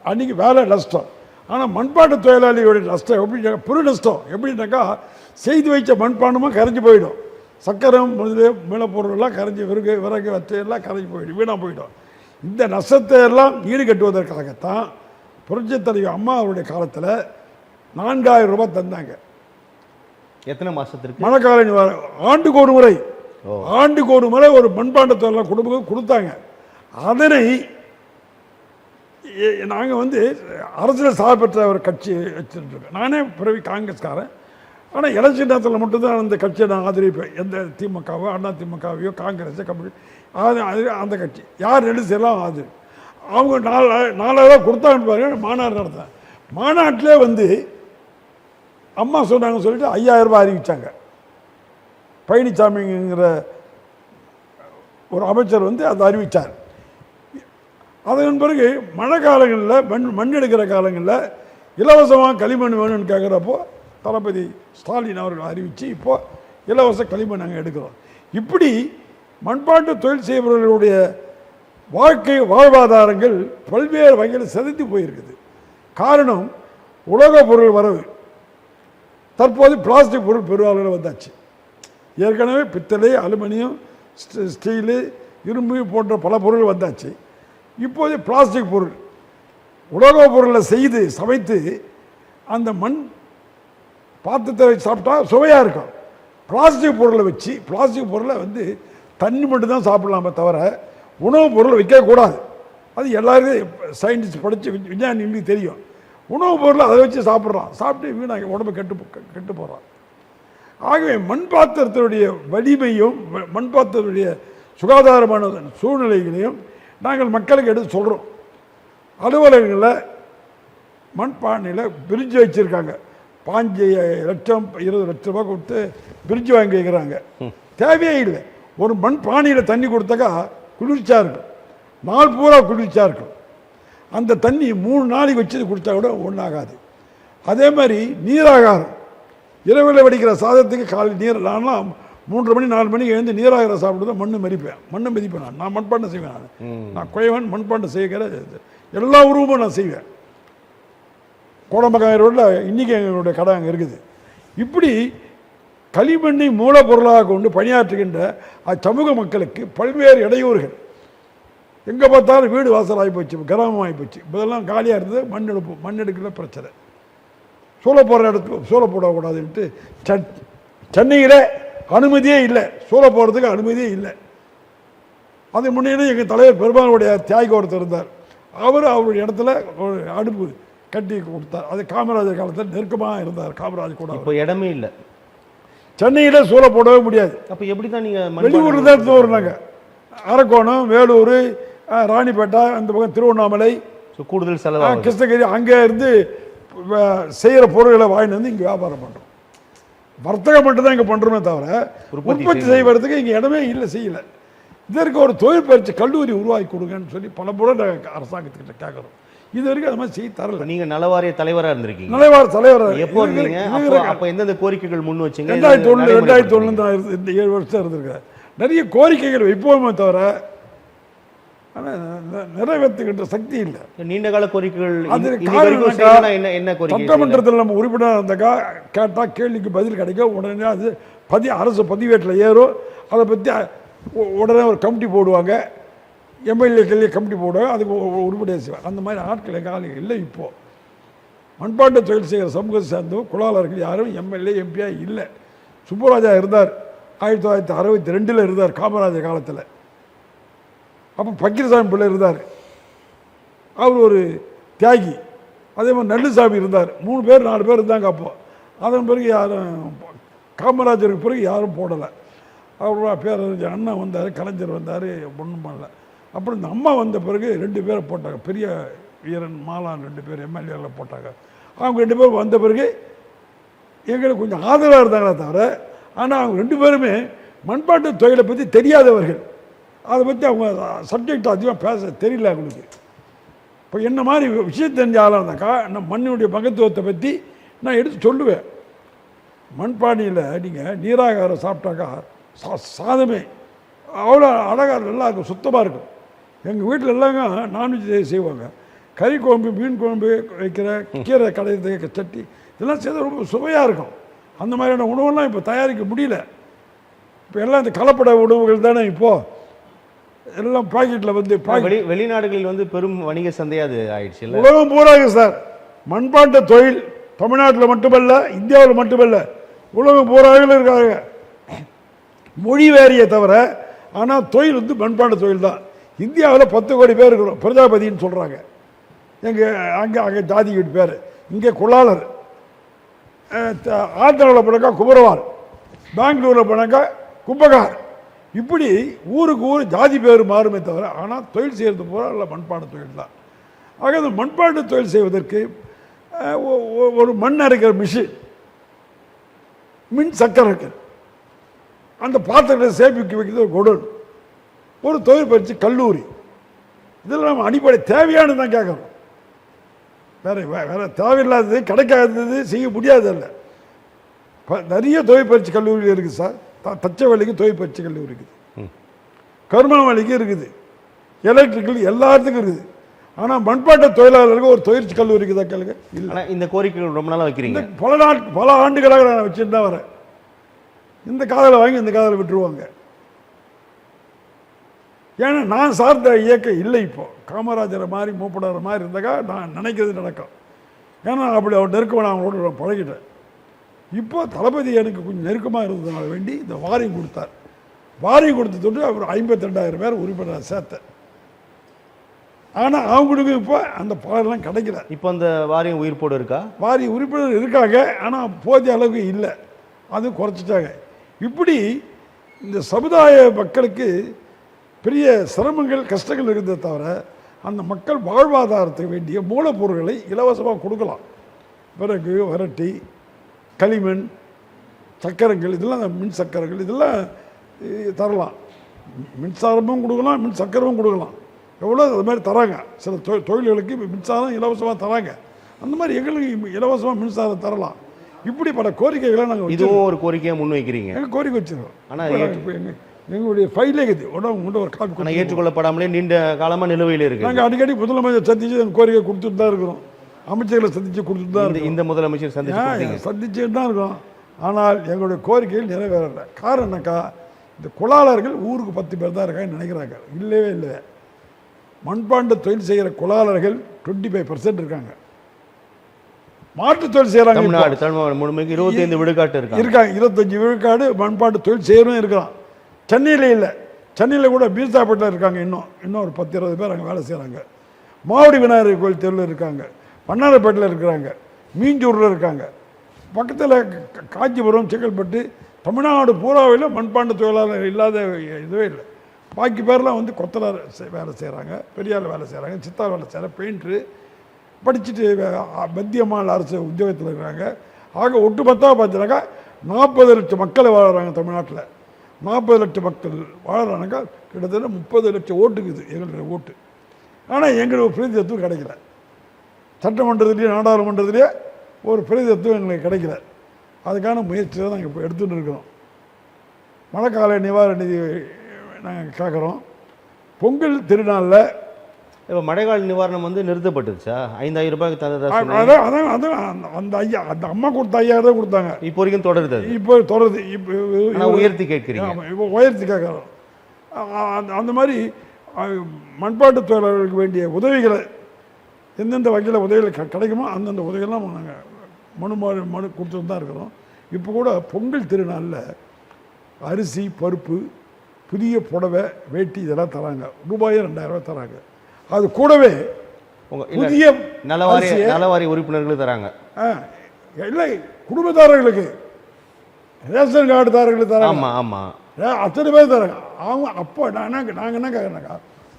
அன்றைக்கி வேலை நஷ்டம். ஆனால் மண்பாட்டு தொழிலாளியோடைய நஷ்டம் எப்படி, பெரு நஷ்டம் எப்படின்னாக்கா, செய்து வைச்ச மண்பாண்டமாக கரைஞ்சி போயிடும். சக்கரம் முதலிய மீளப்பொருள்லாம் கரைஞ்சி விறகு வச்சையெல்லாம் கரைஞ்சி போயிடும், வீணாக போயிடும். இந்த நஷ்டத்தை எல்லாம் ஈடுகட்டுவதற்காகத்தான் புரட்சித் தலைவர் அம்மா அவருடைய காலத்தில் 4000 ரூபாய் தந்தாங்க. எத்தனை மாதத்திற்கு? மழைக்கால ஆண்டுக்கு ஒரு முறை, ஆண்டுக்கு ஒரு முறை ஒரு மண்பாண்ட தொழிலாளர் குடும்பம் கொடுத்தாங்க. அதனை நாங்கள் அரசியல் சார்பு பெற்ற ஒரு கட்சி வச்சுருக்கோம். நானே பிறவி காங்கிரஸ்காரன். ஆனால் எலெக்ஷன் நேரத்தில் மட்டும்தான் அந்த கட்சியை நான் ஆதரிப்பேன். எந்த திமுகவோ அண்ணா திமுகவையோ காங்கிரஸோ கம்யூனிஸ்ட் அந்த கட்சி யார் நெடுசெல்லாம் ஆதரி. அவங்க 4000 கொடுத்தாங்கன்னு பாருங்க. மாநாடு நடத்தேன். மாநாட்டிலே அம்மா சொன்னாங்கன்னு சொல்லிட்டு 5000 ரூபாய் அறிவித்தாங்க. பழனிசாமிங்கிற ஒரு அமைச்சர் அதை அறிவித்தார். அதன் பிறகு மழை காலங்களில் மண் எடுக்கிற காலங்களில் இலவசமாக களிமண் வேணும்னு கேட்குறப்போ தளபதி ஸ்டாலின் அவர்கள் அறிவித்து இப்போ இலவச களிமண் நாங்கள் எடுக்கிறோம். இப்படி மண்பாட்டு தொழில் செய்பவர்களுடைய வாழ்வாதாரங்கள் பல்வேறு வகையில் சிதைந்து போயிருக்குது. காரணம் உலக பொருள் வரவு. தற்போது பிளாஸ்டிக் பொருள் பெருவாளர்கள் வந்தாச்சு. ஏற்கனவே பித்தளை, அலுமினியம், ஸ்டீலு, இரும்பு போன்ற பல பொருள் வந்தாச்சு. இப்போது பிளாஸ்டிக் பொருள், உலக பொருளை செய்து சமைத்து அந்த மண் பாத்திரத்தை வச்சு சாப்பிட்டா சுவையாக இருக்கும். பிளாஸ்டிக் பொருளை தண்ணி மட்டும்தான் சாப்பிடலாமே தவிர உணவுப் பொருளை வைக்கக்கூடாது. அது எல்லாருக்கும் சயின்டிஸ்ட் படித்து விஞ்ஞானிகளுக்கு தெரியும். உணவுப் பொருளை அதை வச்சு சாப்பிட்றான், சாப்பிட்டு வீணாக உடம்பு கெட்டு போகிறான். ஆகவே மண் பாத்திரத்தினுடைய வலிமையும் மண் பாத்திரத்துடைய சுகாதாரமான சூழ்நிலைகளையும் நாங்கள் மக்களுக்கு எடுத்து சொல்கிறோம். அலுவலகங்களில் மண்பானையில் பிரிட்ஜ் வச்சுருக்காங்க. 5 லட்சம் 20 லட்ச ரூபா கொடுத்து பிரிட்ஜ் வாங்கி வைக்கிறாங்க. தேவையே இல்லை. ஒரு மண் பானையில் தண்ணி கொடுத்தாக்கா குளிர்ச்சியாக இருக்கும், நாள் பூரா குளிர்ச்சியாக இருக்கும். அந்த தண்ணி 3 நாளைக்கு வச்சு குடித்தா கூட ஒன்றாகாது. அதே மாதிரி நீராகாரம், இரவில் வடிக்கிற சாதத்துக்கு காலையில் நீர், நான்லாம் 3:30 மணி 4 மணிக்கு எழுந்து நீராகாரம் சாப்பிட்டு மண்ணு மதிப்பேன். நான் மண்பாண்டம் செய்வேன். நான் குயவன், மண்பாண்டம் செய்கிற எல்லா உருவமும் நான் செய்வேன். கோடம்பகாய ரோட்டில் இன்றைக்கி எங்களுடைய கடை அங்கே இருக்குது. இப்படி களிமண்ணை மூலப்பொருளாக கொண்டு பணியாற்றுகின்ற அச்சமூக மக்களுக்கு பல்வேறு இடையூறுகள். எங்கே பார்த்தாலும் வீடு வாசல் ஆகிப்போச்சு, கிராமம் ஆகிப்போச்சு. இதெல்லாம் காலியாக இருந்தது. மண் எடுக்கிற பிரச்சனை. சூளை போடுற இடத்துல சூளை போடக்கூடாதுன்ட்டு சென்னையில் அனுமதியே இல்லை, சூளை போடுறதுக்கு அனுமதியே இல்லை. அது முன்னே எங்கள் தலைவர் பெருமாளுடைய தியாகி ஒருத்தர் இருந்தார், அவருடைய இடத்துல ஒரு அடுப்பு கட்டி கொடுத்தார். அது காமராஜர் காலத்தில் நெருக்கமாக இருந்தார் காமராஜர் கூட. இப்போ இடமே இல்லை சென்னையில் சூளை போடவே முடியாது. அப்போ எப்படி தான் நீங்கள் வெளியூரில் தான் தோறுனாங்க. அரக்கோணம், வேலூர், ராணிப்பேட்டை, அந்த பக்கம் திருவண்ணாமலை, கூடுதல் செலவு, கிருஷ்ணகிரி, அங்கே இருந்து செய்கிற பொருட்களை வாங்கிட்டு வந்து இங்கே வியாபாரம் பண்ணுறோம். வர்த்தகம் மட்டும் தான் இங்கே பண்ணுறோமே தவிர உற்பத்தி செய்வதற்கு இங்கே இடமே இல்லை, செய்யலை. இதற்கு ஒரு தொழில் பயிற்சி கல்லூரி உருவாக்கி கொடுங்கன்னு சொல்லி பல முறை நாங்கள் அரசாங்கத்துக்கிட்ட கேட்குறோம். இது வரைக்கும் அது மாதிரி செய்ய தரல. நீங்கள் நலவாரிய தலைவராக இருந்திருக்கீங்க. நலவாரிய தலைவராக எப்போ இருந்தீங்க? அப்போ எந்தெந்த கோரிக்கைகள் முன் வச்சிங்க? 2001 தான் இந்த 7 வருஷம் இருந்திருக்கேன். நிறைய கோரிக்கைகள் வைப்போமே தவிர ஆனால் நிறைவேற்றுகின்ற சக்தி இல்லை. நீண்ட கால கோரிக்கைகள் சட்டமன்றத்தில் நம்ம உறுப்பினராக இருந்தாக்கா கேட்டால் கேள்விக்கு பதில் கிடைக்கும். உடனே அது அரசு பதிவேட்டில் ஏறும். அதை பற்றி உடனே ஒரு கமிட்டி போடுவாங்க, எம்எல்ஏக்களே கமிட்டி போடுவாங்க, அதுக்கு உறுப்பினர் செய்வாங்க. அந்த மாதிரி ஆட்கள் எங்கள் இல்லை. இப்போது மண்பாண்ட தொழில் செய்கிற சமூகத்தை சேர்ந்தவங்க குலாளர்கள் யாரும் எம்எல்ஏ எம்பியா இல்லை. சுப்புராஜா இருந்தார், 1962 இருந்தார் காமராஜர் காலத்தில். அப்போ பக்கீரசாமி பிள்ளை இருந்தார், அவர் ஒரு தியாகி. அதே மாதிரி நல்லுசாமி இருந்தார். 3 பேர் 4 பேர் இருந்தாங்க அப்போ. அதன் பிறகு யாரும் காமராஜருக்கு பிறகு யாரும் போடலை. அவர் பேரறிஞர் அண்ணா வந்தார், கலைஞர் வந்தார், ஒன்றும் பண்ணல. அப்புறம் இந்த அம்மா வந்த பிறகு 2 பேரை போட்டாங்க, பெரிய வீரன் மாலான் 2 பேர் எம்எல்ஏவில் போட்டாங்க. அவங்க 2 பேர் வந்த பிறகு எங்களுக்கு கொஞ்சம் ஆதரவாக இருந்தாங்களே தவிர, ஆனால் அவங்க 2 பேருமே மண்பாட்டு தொழிலை பற்றி தெரியாதவர்கள். அதை பற்றி அவங்க சப்ஜெக்ட் அதிகமாக பேச தெரியல அவங்களுக்கு. இப்போ என்ன மாதிரி விஷயம் தெரிஞ்ச ஆளாக இருந்தாக்கா நான் மண்ணினுடைய மகத்துவத்தை பற்றி நான் எடுத்து சொல்லுவேன். மண்பானையில் நீங்கள் நீராகாரம் சாப்பிட்டாக்கா சாதமே அவ்வளோ அழகாக நல்லா இருக்கும், சுத்தமாக இருக்கும். எங்கள் வீட்டில் எல்லாங்க நான்வெஜ் செய்வாங்க. கறி குழம்பு, மீன் குழம்பு வைக்கிற, கீரை கடையிற சட்டி, இதெல்லாம் செய்தால் ரொம்ப சுவையாக இருக்கும். அந்த மாதிரியான உணவெல்லாம் இப்போ தயாரிக்க முடியல. இப்போ எல்லாம் இந்த கலப்பட உணவுகள் தானே இப்போது எல்லாம் பாக்கெட்டில் வந்து வெளிநாடுகளில் வந்து பெரும் வணிக சந்தையாக அது ஆயிடுச்சு. உலகம் பூராங்க சார். மண்பாண்ட தொழில் தமிழ்நாட்டில் மட்டுமல்ல, இந்தியாவில் மட்டுமல்ல, உலகம் பூராக இருக்காங்க. மொழி வேறியை தவிர ஆனால் தொழில் வந்து மண்பாண்ட தொழில் தான். இந்தியாவில் 10 கோடி பேர் இருக்கிறோம். பிரஜாபதினு சொல்கிறாங்க. அங்கே ஜாதி வீட்டு பேர். இங்கே குலாளர். ஆந்திராவில் போனாக்கா குமரவால், பெங்களூரில் போனாக்கா கும்பகார். இப்படி ஊருக்கு ஊர் ஜாதி பேர் மாறுமே தவிர ஆனால் தொழில் செய்கிறது போகிற இல்லை மண்பாண்ட தொழில் தான். ஆக இந்த மண்பாண்ட தொழில் செய்வதற்கு ஒரு மண் அரைக்கிற மிஷின், மின் சக்கரங்கள், அந்த பாத்திரத்தை சேமிக்க வைக்கிறது ஒரு குடோன், ஒரு தொழில் பயிற்சி கல்லூரி, இதெல்லாம் நம்ம அடிப்படை தேவையானது தான் கேட்குறோம். வேறு தேவையில்லாதது, கிடைக்காதது, செய்ய முடியாதல்ல. நிறைய தொழில் பயிற்சி கல்லூரிகள் இருக்குது சார். தச்ச வேலைக்கு தொழில் பயிற்சி கல்லூரி இருக்குது, கருமா வேலைக்கு இருக்குது, எலக்ட்ரிக்கல் எல்லாத்துக்கும் இருக்குது. ஆனால் மண்பாட்ட தொழிலாளர்களுக்கு ஒரு தொழிற்சி கல்லூரிக்கு தான் கேளுங்க இல்லை. இந்த கோரிக்கைகள் ரொம்ப நாளாக வைக்கிறீங்க. பல ஆண்டுகளாக நான் வச்சுட்டு தான் வரேன். இந்த காதலை வாங்கி இந்த காதலை விட்டுருவாங்க. ஏன்னா நான் சார்ந்த இயக்கம் இல்லை. இப்போ காமராஜரை மாதிரி மூப்படாத மாதிரி இருந்தாக்கா நான் நினைக்கிறது நடக்கும். ஏன்னா அப்படி அவர் நெருக்கமாக நான் அவங்களோட பழகிட்டேன். இப்போ தளபதி எனக்கு கொஞ்சம் நெருக்கமாக இருந்ததுனால வேண்டி இந்த வாரியம் கொடுத்தார். வாரியம் கொடுத்தது அவர் 52,000 பேர் உறுப்பினர் சேர்த்தேன். ஆனால் அவங்களுக்கு இப்போ அந்த பலரெல்லாம் கிடைக்கல. இப்போ அந்த வாரியம் உயிர்ப்போடு இருக்கா? வாரிய உறுப்பினர் இருக்காங்க, ஆனால் போதிய அளவுக்கு இல்லை, அது குறைச்சிட்டாங்க. இப்படி இந்த சமுதாய மக்களுக்கு பெரிய சிரமங்கள், கஷ்டங்கள் இருந்ததை தவிர அந்த மக்கள் வாழ்வாதாரத்துக்கு வேண்டிய மூலப்பொருட்களை இலவசமாக கொடுக்கலாம். விறகு, வரட்டி, களிமண், சக்கரங்கள், இதெல்லாம் மின் சக்கரங்கள், இதெல்லாம் தரலாம். மின்சாரமும் கொடுக்கலாம், மின் சக்கரமும் கொடுக்கலாம். எவ்வளோ அது மாதிரி தராங்க. சில தொழில்களுக்கு மின்சாரம் இலவசமாக தராங்க. அந்த மாதிரி எங்களுக்கு இலவசமாக மின்சாரம் தரலாம். இப்படி பல கோரிக்கைகளை நாங்கள் இதுவும் ஒரு கோரிக்கையாக முன்வைக்கிறீங்க. எங்கள் கோரிக்கை வச்சுருக்கோம். ஆனால் எங்களுடைய ஃபைலே இருக்குது. உடனே ஒரு காப்பி. ஆனால் ஏற்றுக்கொள்ளப்படாமலே நீண்ட காலமாக நிலுவையில் இருக்குது. நாங்கள் அடிக்கடி முதலமைச்சர் சந்தித்து எங்கள் கோரிக்கை கொடுத்துட்டு தான் இருக்கிறோம். அமைச்சர்களை சந்தித்து கொடுத்துட்டு தான் இருக்கோம். இந்த முதலமைச்சர் சந்திச்சுட்டு தான் இருக்கோம். ஆனால் எங்களுடைய கோரிக்கைகள் நிறைவேறலை. காரணம் என்னக்கா, இந்த குலாளர்கள் ஊருக்கு 10 பேர் தான் இருக்காங்கன்னு நினைக்கிறாங்க. இல்லவே இல்லை. மண்பாண்ட தொழில் செய்கிற குலாளர்கள் 25% இருக்காங்க. மாற்று தொழில் செய்கிறாங்க. தமிழ்நாடு முழுமைக்கு 25 விழுக்காட்டு இருக்காங்க. 25 விழுக்காடு மண்பாட்டு தொழில் செய்கிறவங்க இருக்கிறான். சென்னையில் இல்லை, சென்னையில் கூட பீர்சாப்பேட்டில் இருக்காங்க. இன்னும் ஒரு 10-20 பேர் அங்கே வேலை செய்கிறாங்க. மாவடி விநாயகர் கோயில் தெருவில் இருக்காங்க, வண்ணாரப்பேட்டில் இருக்கிறாங்க, மீஞ்சூரில் இருக்காங்க, பக்கத்தில் காஞ்சிபுரம், செங்கல்பட்டு, தமிழ்நாடு பூராவில் மண்பாண்ட தொழிலாளர் இல்லாத இதுவே இல்லை. பாக்கி பேர்லாம் வந்து கொத்தனார் வேலை செய்கிறாங்க, பெரியார் வேலை செய்கிறாங்க, சித்தார் வேலை செய்கிறாங்க, பெயிண்டரு படிச்சுட்டு மத்தியமான அரசு உத்தியோகத்தில் இருக்கிறாங்க. ஆக ஒட்டுமொத்தமாக பார்த்தீங்கன்னாக்கா 40 லட்சம் மக்கள் வாழறாங்க தமிழ்நாட்டில். 40 லட்சம் மக்கள் வாழறானாக்கா கிட்டத்தட்ட 30 லட்சம் ஓட்டுக்குது எங்களுடைய ஓட்டு. ஆனால் எங்களுக்கு பிரதிநிதித்துவம் கிடைக்கல. சட்டமன்றத்திலேயே நாடாளுமன்றத்திலேயே ஒரு பிரதிநிதித்துவம் எங்களுக்கு கிடைக்கல. அதுக்கான முயற்சியை நாங்கள் இப்போ எடுத்துகிட்டு இருக்கிறோம். மழைக்கால நிவாரண நிதி நாங்கள் கேட்குறோம். பொங்கல் திருநாளில் இப்போ மழைக்கால நிவாரணம் வந்து நிறுத்தப்பட்டுருச்சா? 5000 ரூபாய்க்கு தந்ததா? அதான் அந்த ஐயா, அந்த அம்மா கொடுத்த 5000 தான் கொடுத்தாங்க. இப்போ வரைக்கும் தொடருது. இப்போ தொடருது. இப்போ உயர்த்தி கேட்குறீங்க? இப்போ உயர்த்தி கேட்குறோம். அந்த மாதிரி மண்பாட்டு தொழிலாளர்களுக்கு வேண்டிய உதவிகளை எந்தெந்த வகையில் உதவிகள் கிடைக்குமோ அந்தந்த உதவிகள்லாம் நாங்கள் மனு கொடுத்துட்டு தான் இருக்கிறோம். இப்போ கூட பொங்கல் திருநாளில் அரிசி, பருப்பு, புதிய புடவை, வேட்டி இதெல்லாம் தராங்க. ரூபாயே 2000 தராங்க. அது கூடவே புதிய நலவாரி உறுப்பினர்களுக்கு தராங்க. இல்லை, குடும்பத்தாரர்களுக்கு, ரேஷன் கார்டுதாரர்களுக்கு தராங்க. ஆமாம் ஆமாம், அத்தனை பேர் தராங்க. அவங்க அப்போ நாங்கள் என்ன கேட்குறோம்னாக்கா,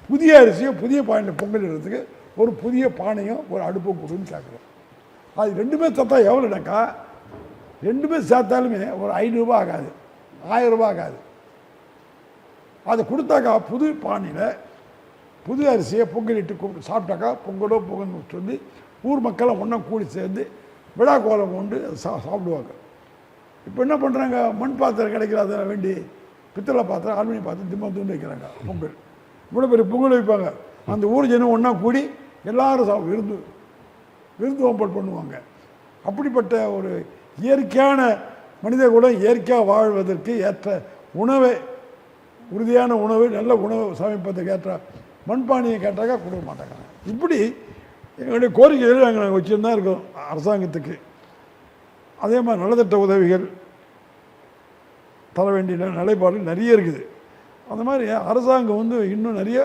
புதிய அரிசியை புதிய பானையில் பொங்கல் இடுறதுக்கு ஒரு புதிய பானையும் ஒரு அடுப்பும் கொடுன்னு கேட்குறோம். அது ரெண்டுமே சேர்த்தா எவ்வளோனாக்கா, ரெண்டுமே சேர்த்தாலுமே ஒரு 500 ரூபா ஆகாது, 1000 ரூபா ஆகாது. அதை கொடுத்தாக்கா புது பானையில் புது அரிசியை பொங்கலிட்டு சாப்பிட்டாக்கா பொங்கலோ பொங்கல்னு சொல்லி ஊர் மக்களை ஒன்றா கூடி சேர்ந்து விழா கோலம் கொண்டு சாப்பிடுவாங்க. இப்போ என்ன பண்ணுறாங்க, மண் பாத்திரம் கிடைக்கிறத வேண்டி பித்தளை பாத்திரம், அலுமினியம் பாத்திரம் திம்மம் தூண்டு வைக்கிறாங்க. பொங்கல் இவ்வளோ பெரிய பொங்கல் வைப்பாங்க. அந்த ஊர் ஜனம் ஒன்றா கூடி எல்லாரும் விருந்து ஓம்பல் பண்ணுவாங்க. அப்படிப்பட்ட ஒரு இயற்கையான மனித கூட இயற்கையாக வாழ்வதற்கு ஏற்ற உணவை, உறுதியான உணவு, நல்ல உணவு சமைப்பதற்கு ஏற்ற மண்பானையை கேட்டாக்கா கொடுக்க மாட்டாங்க. இப்படி எங்களுடைய கோரிக்கைகள் நாங்கள் வச்சுருந்தா இருக்கோம் அரசாங்கத்துக்கு. அதே மாதிரி நலத்திட்ட உதவிகள் தர வேண்டிய நிலைப்பாடு நிறைய இருக்குது. அந்த மாதிரி அரசாங்கம் வந்து இன்னும் நிறைய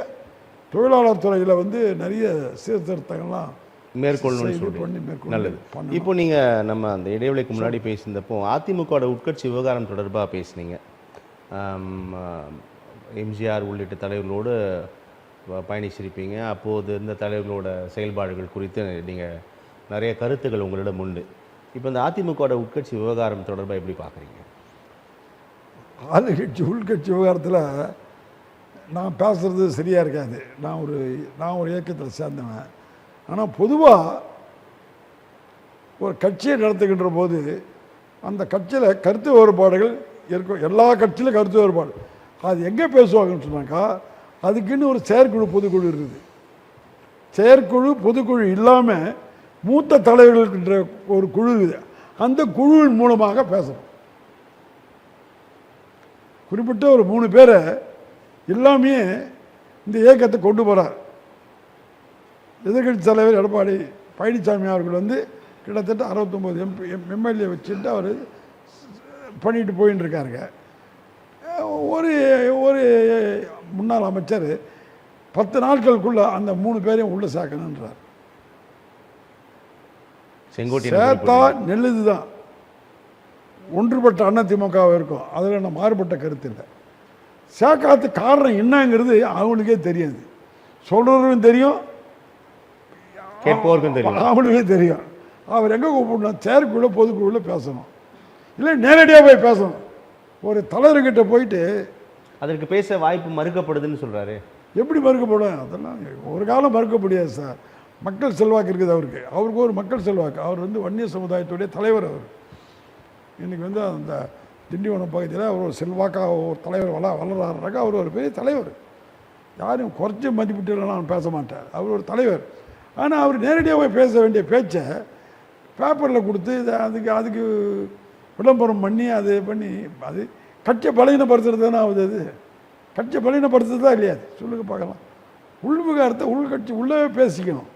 தொழிலாளர் துறையில் வந்து நிறைய சீர்திருத்தங்கள்லாம் மேற்கொள்ளணும். நல்லது. இப்போ நீங்கள் நம்ம அந்த இடைவெளிக்கு முன்னாடி பேசியிருந்தப்போ அதிமுகவோட உட்கட்சி விவகாரம் தொடர்பாக பேசுனீங்க. எம்ஜிஆர் உள்ளிட்ட தலைவர்களோடு பயணிச்சிருப்பீங்க. அப்போது இந்த தலைவர்களோட செயல்பாடுகள் குறித்து நீங்கள் நிறைய கருத்துக்கள் உங்களிடம் உண்டு. இப்போ இந்த அதிமுகவோட உட்கட்சி விவகாரம் தொடர்பாக எப்படி பார்க்குறீங்க? உள்கட்சி விவகாரத்தில் நான் பேசுகிறது சரியாக இருக்காது. நான் ஒரு இயக்கத்தில் சேர்ந்தவன். ஆனால் பொதுவாக ஒரு கட்சியை நடத்துகின்ற போது அந்த கட்சியில் கருத்து வேறுபாடுகள் இருக்கும். எல்லா கட்சியிலும் கருத்து வேறுபாடு. அது எங்கே பேசுவாங்கன்னு சொன்னாக்கா, அதுக்குன்னு ஒரு செயற்குழு பொதுக்குழு இருக்குது. செயற்குழு பொதுக்குழு இல்லாமல் மூத்த தலைவர்கள்ன்ற ஒரு குழு இருக்குது. அந்த குழுவின் மூலமாக பேசணும். குறிப்பிட்ட ஒரு 3 பேரை எல்லாமே இந்த இயக்கத்தை கொண்டு போகிறார். எதிர்கட்சி தலைவர் எடப்பாடி பழனிசாமி அவர்கள் வந்து கிட்டத்தட்ட 69 எம்எல்ஏ வச்சுட்டு அவர் பண்ணிட்டு போயின்னு இருக்காருங்க. ஒரு முன்னாள் அமைச்சர் 10 நாட்களுக்குள்ள அந்த 3 பேரையும் உள்ள சேர்க்கணுன்றார். சேர்த்தா நெல்லுது தான். ஒன்றுபட்ட அதிமுக இருக்கும், அதில் நான் மாறுபட்ட கருத்து இல்லை. சேர்க்காத காரணம் என்னங்கிறது அவங்களுக்கே தெரியாது. சொல்கிறவருக்கும் தெரியும், கேட்பவருக்கும் தெரியும், அவங்களுக்கே தெரியும். அவர் எங்கே கூப்பிடணும், செயற்குழு பொதுக்குழுவில் பேசணும், இல்லை நேரடியாக போய் பேசணும். ஒரு தலைவர்கிட்ட போயிட்டு அதற்கு பேச வாய்ப்பு மறுக்கப்படுதுன்னு சொல்கிறாரு. எப்படி மறுக்கப்படும்? அதெல்லாம் ஒரு காலம் மறுக்க முடியாது சார். மக்கள் செல்வாக்கு இருக்குது அவருக்கு ஒரு மக்கள் செல்வாக்கு. அவர் வந்து வன்னிய சமுதாயத்துடைய தலைவர். அவர் இன்றைக்கி வந்து அந்த திண்டிவனம் பகுதியில் அவர் ஒரு செல்வாக்காக ஒரு தலைவர் வளர்றாருனாக்கா அவர் ஒரு பெரிய தலைவர். யாரும் குறைச்சி மதிப்பிட்டு நான் பேச மாட்டேன். அவர் ஒரு தலைவர். ஆனால் அவர் நேரடியாக போய் பேச வேண்டிய பேச்சை பேப்பரில் கொடுத்து அதுக்கு விளம்பரம் பண்ணி அது கட்சியை பலகீனப்படுத்துறது தானே ஆகுது. அது கட்சியை பலகீனப்படுத்துறது தான் இல்லையா? சொல்லுங்க பார்க்கலாம். உள்விகாரத்தை உள்கட்சி உள்ளவே பேசிக்கணும்.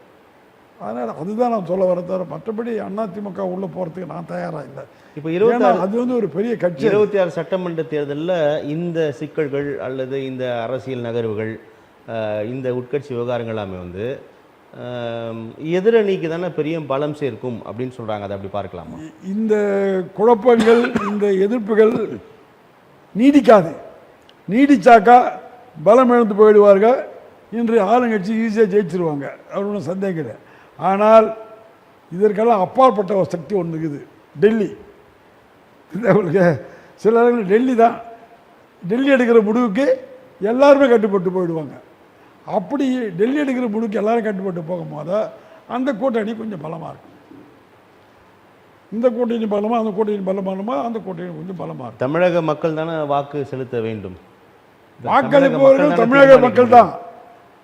அதனால் அதுதான் நான் சொல்ல வர தவிர மற்றபடி அதிமுக உள்ளே போகிறதுக்கு நான் தயாராக இல்லை. இப்போ ஏன்னா அது வந்து ஒரு பெரிய கட்சி. 26 சட்டமன்ற தேர்தலில் இந்த சிக்கல்கள் அல்லது இந்த அரசியல் நகர்வுகள் இந்த உட்கட்சி விவகாரங்கள் எல்லாமே வந்து எதிரணிக்கு தானே பெரிய பலம் சேர்க்கும் அப்படின்னு சொல்கிறாங்க. அதை அப்படி பார்க்கலாமா? இந்த குழப்பங்கள் இந்த எதிர்ப்புகள் நீடிக்காது. நீடிச்சாக்கா பலம் இழந்து போயிடுவார்கள். இன்று ஆளுங்கட்சி ஈஸியாக ஜெயிச்சிருவாங்க, அது ஒன்றும் சந்தேகம் இல்லை. ஆனால் இதற்கெல்லாம் அப்பாற்பட்ட ஒரு சக்தி ஒன்று இருக்குது, டெல்லி. உங்களுக்கு சில இடங்கள் டெல்லி தான். டெல்லி எடுக்கிற முடிவுக்கு எல்லாருமே கட்டுப்பட்டு போயிடுவாங்க. அப்படி டெல்லி எடுக்கிற முடிவுக்கு எல்லாரும் கட்டுப்பட்டு போகும்போது அந்த கூட்டணி கொஞ்சம் பலமாக இருக்கும். இந்த கூட்டணி பலமாக அந்த கூட்டணி பலமானமா அந்த கூட்டணி கொஞ்சம் பலமாக இருக்கும். தமிழக மக்கள் தானே வாக்கு செலுத்த வேண்டும். வாக்களிப்பவர்கள் தமிழக மக்கள் தான்.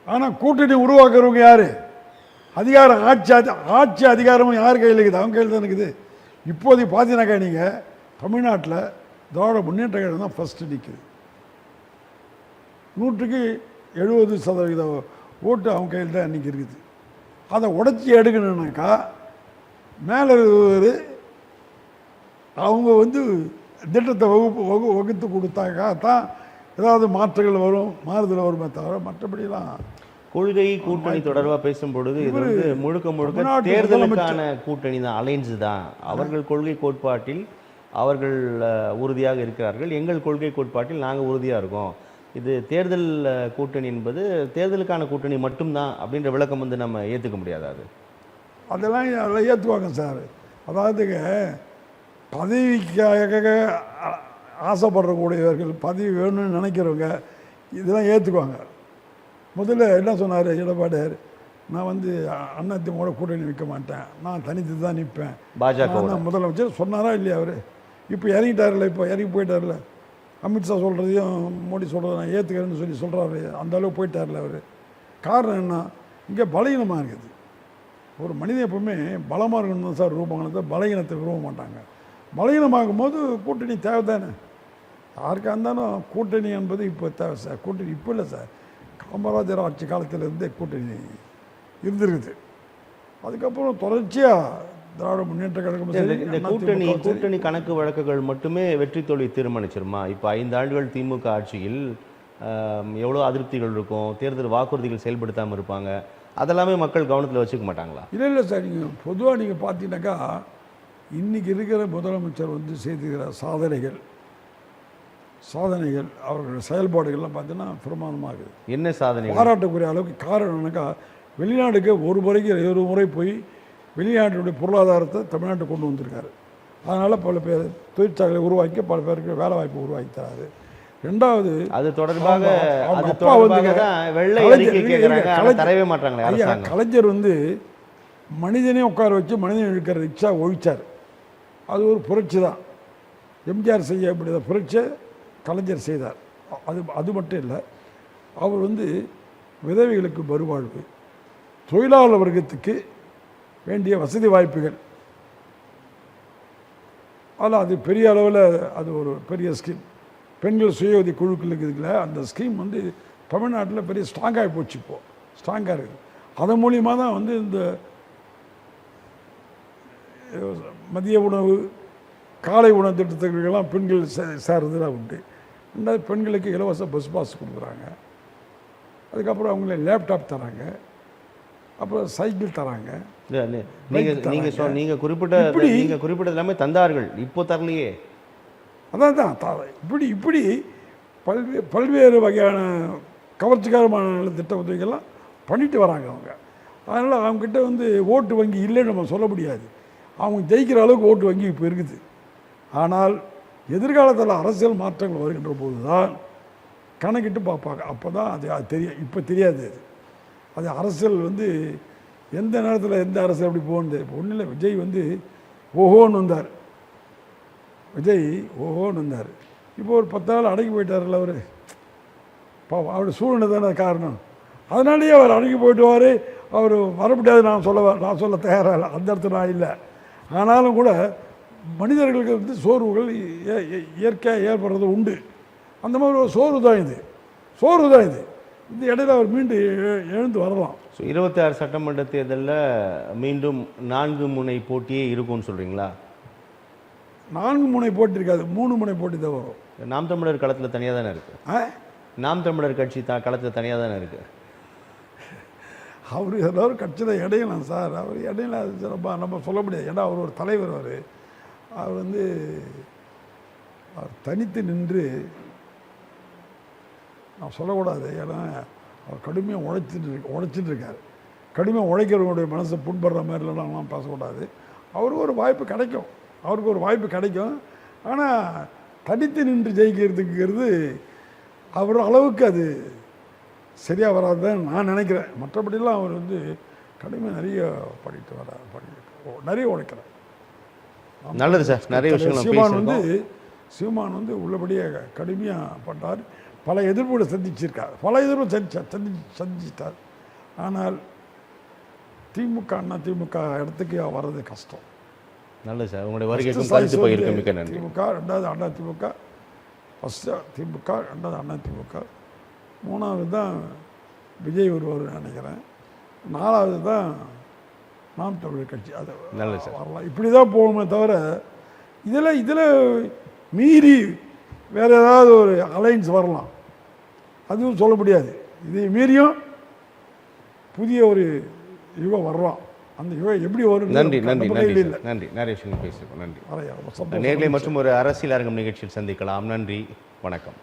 ஆனால் கூட்டணி உருவாக்குறவங்க யார்? அதிகாரம் ஆட்சி அதிகாரமும் யார் கையில் இருக்குது? அவங்க கையில் தான் இருக்குது. இப்போதைக்கு பார்த்தீங்கன்னாக்கா நீங்கள் தமிழ்நாட்டில் திராவிட முன்னேற்ற கழகம் தான் ஃபஸ்ட்டு நிற்குது. 100% ஓட்டு அவங்க கையில் தான் இன்றைக்கி இருக்குது. அதை உடச்சி எடுக்கணுன்னாக்கா மேலே அவங்க வந்து திட்டத்தை வகுத்து கொடுத்தாக்கா தான் ஏதாவது மாற்றங்கள் வரும், மாறுதல் வருமே தவிர மற்றபடிலாம். கொள்கை கூட்டணி தொடர்பாக பேசும்பொழுது இது வந்து முழுக்க தேர்தலுக்கான கூட்டணி தான், அலைன்ஸ் தான். அவர்கள் கொள்கை கோட்பாட்டில் அவர்கள் உறுதியாக இருக்கிறார்கள், எங்கள் கொள்கை கோட்பாட்டில் நாங்கள் உறுதியாக இருக்கோம். இது தேர்தல் கூட்டணி என்பது தேர்தலுக்கான கூட்டணி மட்டும்தான் அப்படின்ற விளக்கம் வந்து நம்ம ஏற்றுக்க முடியாது. அதெல்லாம் ஏற்றுவாங்க சார். அதாவது பதவிக்காக ஆசைப்படக்கூடியவர்கள், பதவி வேணும்னு நினைக்கிறவங்க இதெல்லாம் ஏற்றுக்குவாங்க. முதல்ல என்ன சொன்னார் எடப்பாடியார்? நான் வந்து அதிமுக கூட்டணி நிற்க மாட்டேன், நான் தனித்து தான் நிற்பேன், பாஜக முதலமைச்சர் சொன்னாரா இல்லையா? அவர் இப்போ இறங்கிட்டார்ல, இப்போ இறங்கி போயிட்டார்ல. அமித்ஷா சொல்கிறதையும் மோடி சொல்கிறத நான் ஏற்றுக்கிறேன்னு சொல்கிறாரு. அந்த அளவுக்கு போயிட்டார்ல அவர். காரணம் என்ன? இங்கே பலகீனமாக இருக்குது. ஒரு மனிதன் எப்பவுமே பலமாக இருக்கணும் தான் சார் விரும்புவாங்க, பலகீனத்தை விரும்ப மாட்டாங்க. பலகீனமாகும் போது கூட்டணி தேவை தானே. யாருக்காக இருந்தாலும் கூட்டணி என்பது இப்போ தேவை சார். கூட்டணி இப்போ இல்லை சார், காமராஜர் ஆட்சி காலத்திலேருந்தே கூட்டணி இருந்திருக்குது. அதுக்கப்புறம் தொடர்ச்சியாக திராவிட முன்னேற்ற கழகம் இந்த கூட்டணி கணக்கு வழக்குகள் மட்டுமே வெற்றி தோல்வி தீர்மானிச்சிருமா? இப்போ 5 ஆண்டுகள் திமுக ஆட்சியில் எவ்வளோ அதிருப்திகள் இருக்கும், தேர்தல் வாக்குறுதிகள் செயல்படுத்தாமல் இருப்பாங்க, அதெல்லாமே மக்கள் கவனத்தில் வச்சுக்க மாட்டாங்களா? இல்லை சார், நீங்கள் பொதுவாக நீங்கள் பார்த்தீங்கன்னாக்கா இன்றைக்கி இருக்கிற முதலமைச்சர் வந்து செய்திருக்கிற சாதனைகள் அவர்களுடைய செயல்பாடுகள்லாம் பார்த்தீங்கன்னா பிரமாதமாக இருக்குது. என்ன சாதனை? பாராட்டக்கூடிய அளவுக்கு. காரணம் என்னக்கா, வெளிநாடுக்கு ஒரு முறை போய் வெளிநாட்டுடைய பொருளாதாரத்தை தமிழ்நாட்டுக்கு கொண்டு வந்திருக்காரு. அதனால் பல பேர் தொழிற்சாலைகளை உருவாக்கி பல பேருக்கு வேலை வாய்ப்பு உருவாக்கி தராது. ரெண்டாவது அது தொடர்பாக அப்பா வந்து கலைஞர் வந்து மனிதனே உட்கார வச்சு மனிதன் இருக்கிற ரிக்ஷா ஒழிச்சார். அது ஒரு புரட்சி தான். எம்ஜிஆர் செய்ய முடியாத புரட்சியை கலைஞர் செய்தார். அது மட்டும் இல்லை, அவர் வந்து விதவைகளுக்கு மறுவாழ்வு, தொழிலாளர் வர்க்கத்துக்கு வேண்டிய வசதி வாய்ப்புகள், ஆனால் அது பெரிய அளவில் அது ஒரு பெரிய ஸ்கீம். பெண்கள் சுய உதவி குழுக்கள் இருக்குதுல்ல, அந்த ஸ்கீம் வந்து தமிழ்நாட்டில் பெரிய ஸ்ட்ராங்காகி போச்சு. இப்போது ஸ்ட்ராங்காக இருக்குது. அதன் மூலியமாக தான் வந்து இந்த மதிய உணவு காலை உணவு திட்டத்துக்கெல்லாம் பெண்கள் சேர்றதுலாம் உண்டு. ரெண்டாவது பெண்களுக்கு இலவச பஸ் பாஸ் கொடுக்குறாங்க. அதுக்கப்புறம் அவங்கள லேப்டாப் தராங்க, அப்புறம் சைக்கிள் தராங்க. நீங்கள் குறிப்பிட்ட எல்லாமே தந்தார்கள், இப்போ தரலையே. அதான் இப்படி பல்வேறு வகையான கவர்ச்சிகரமான திட்ட உதவிகள்லாம் பண்ணிட்டு வராங்க அவங்க. அதனால் அவங்ககிட்ட வந்து ஓட்டு வங்கி இல்லைன்னு நம்ம சொல்ல முடியாது. அவங்க ஜெயிக்கிற அளவுக்கு ஓட்டு வங்கி இப்போ இருக்குது. ஆனால் எதிர்காலத்தில் அரசியல் மாற்றங்கள் வருகின்ற போது தான் கணக்கிட்டு பார்ப்பாங்க. அப்போ தான் அது தெரியும். இப்போ தெரியாது. அது அரசியல் வந்து எந்த நேரத்தில் எந்த அரசியல் எப்படி போகணுது. இப்போ ஒன்றும் இல்லை, விஜய் வந்து ஓஹோன்னு வந்தார். இப்போ ஒரு 10 நாள் அடங்கி போயிட்டார்ல அவர். அவருடைய சூழ்நிலை தானே காரணம். அதனாலேயே அவர் அடங்கி போயிட்டுவார். அவர் வர முடியாது நான் சொல்ல தயாராக இல்லை, அந்த இடத்துல நான் இல்லை. ஆனாலும் கூட மனிதர்களுக்கு வந்து சோர்வுகள் இயற்கையாக ஏற்படுறது உண்டு. அந்த மாதிரி ஒரு சோர்வு தான் இது. இந்த இடையில அவர் மீண்டும் எழுந்து வரலாம். ஸோ 26 சட்டமன்ற தேர்தலில் மீண்டும் 4 முனை போட்டியே இருக்கும்னு சொல்கிறீங்களா? 4 முனை போட்டி இருக்காது, 3 முனை போட்டி தான் வரும். நாம் தமிழர் களத்தில் தனியாக தானே இருக்குது. நாம் தமிழர் கட்சி களத்தில் தனியாக தானே இருக்குது. அவர் எல்லோரும் கட்சியில் இடையலாம் சார். அவர் இடையில நம்ம சொல்ல முடியாது. ஏன்னா அவர் ஒரு தலைவர். அவர் வந்து அவர் தனித்து நின்று நான் சொல்லக்கூடாது. ஏன்னா அவர் கடுமையாக உழைச்சிட்டு இருக்கார். கடுமையாக உழைக்கிறவங்களுடைய மனசை புண்படுற மாதிரிலாம் பேசக்கூடாது. அவருக்கு ஒரு வாய்ப்பு கிடைக்கும். ஆனால் தனித்து நின்று ஜெயிக்கிறதுங்கிறது அவர் அளவுக்கு அது சரியாக வராதுன்னு நான் நினைக்கிறேன். மற்றபடிலாம் அவர் வந்து கடுமையாக நிறைய நிறைய உழைக்கிறார். நல்லது சார். நிறைய விஷயங்கள் சீமான் வந்து உள்ளபடியே கடுமையாக பண்ணார். பல எதிர்ப்புகளை சந்திச்சிட்டார். ஆனால் திமுக இடத்துக்கு வர்றது கஷ்டம். நல்லது சார். உங்களுடைய வருகைக்கும் கருத்து பகிர்வுக்கு மிக்க நன்றி. திமுக, 2வது அதிமுக, ஃபஸ்ட்டு திமுக, 2வது அதிமுக, 3வது தான் விஜய் வருவார்னு நினைக்கிறேன், 4வது தான் நாம் தமிழர் கட்சி. அது வரலாம். இப்படி தான் போகுமே தவிர இதில் மீறி வேறு ஏதாவது ஒரு அலைன்ஸ் வரலாம், அதுவும் சொல்ல முடியாது. இதை மீறியும் புதிய ஒரு யுகம் வரலாம். அந்த யுகம் எப்படி வரும்? நன்றி. நிறைய விஷயங்கள் பேசியிருக்கோம். நன்றி. நேர்களை மற்றும் ஒரு அரசியல் அரங்கம் நிகழ்ச்சியில் சந்திக்கலாம். நன்றி, வணக்கம்.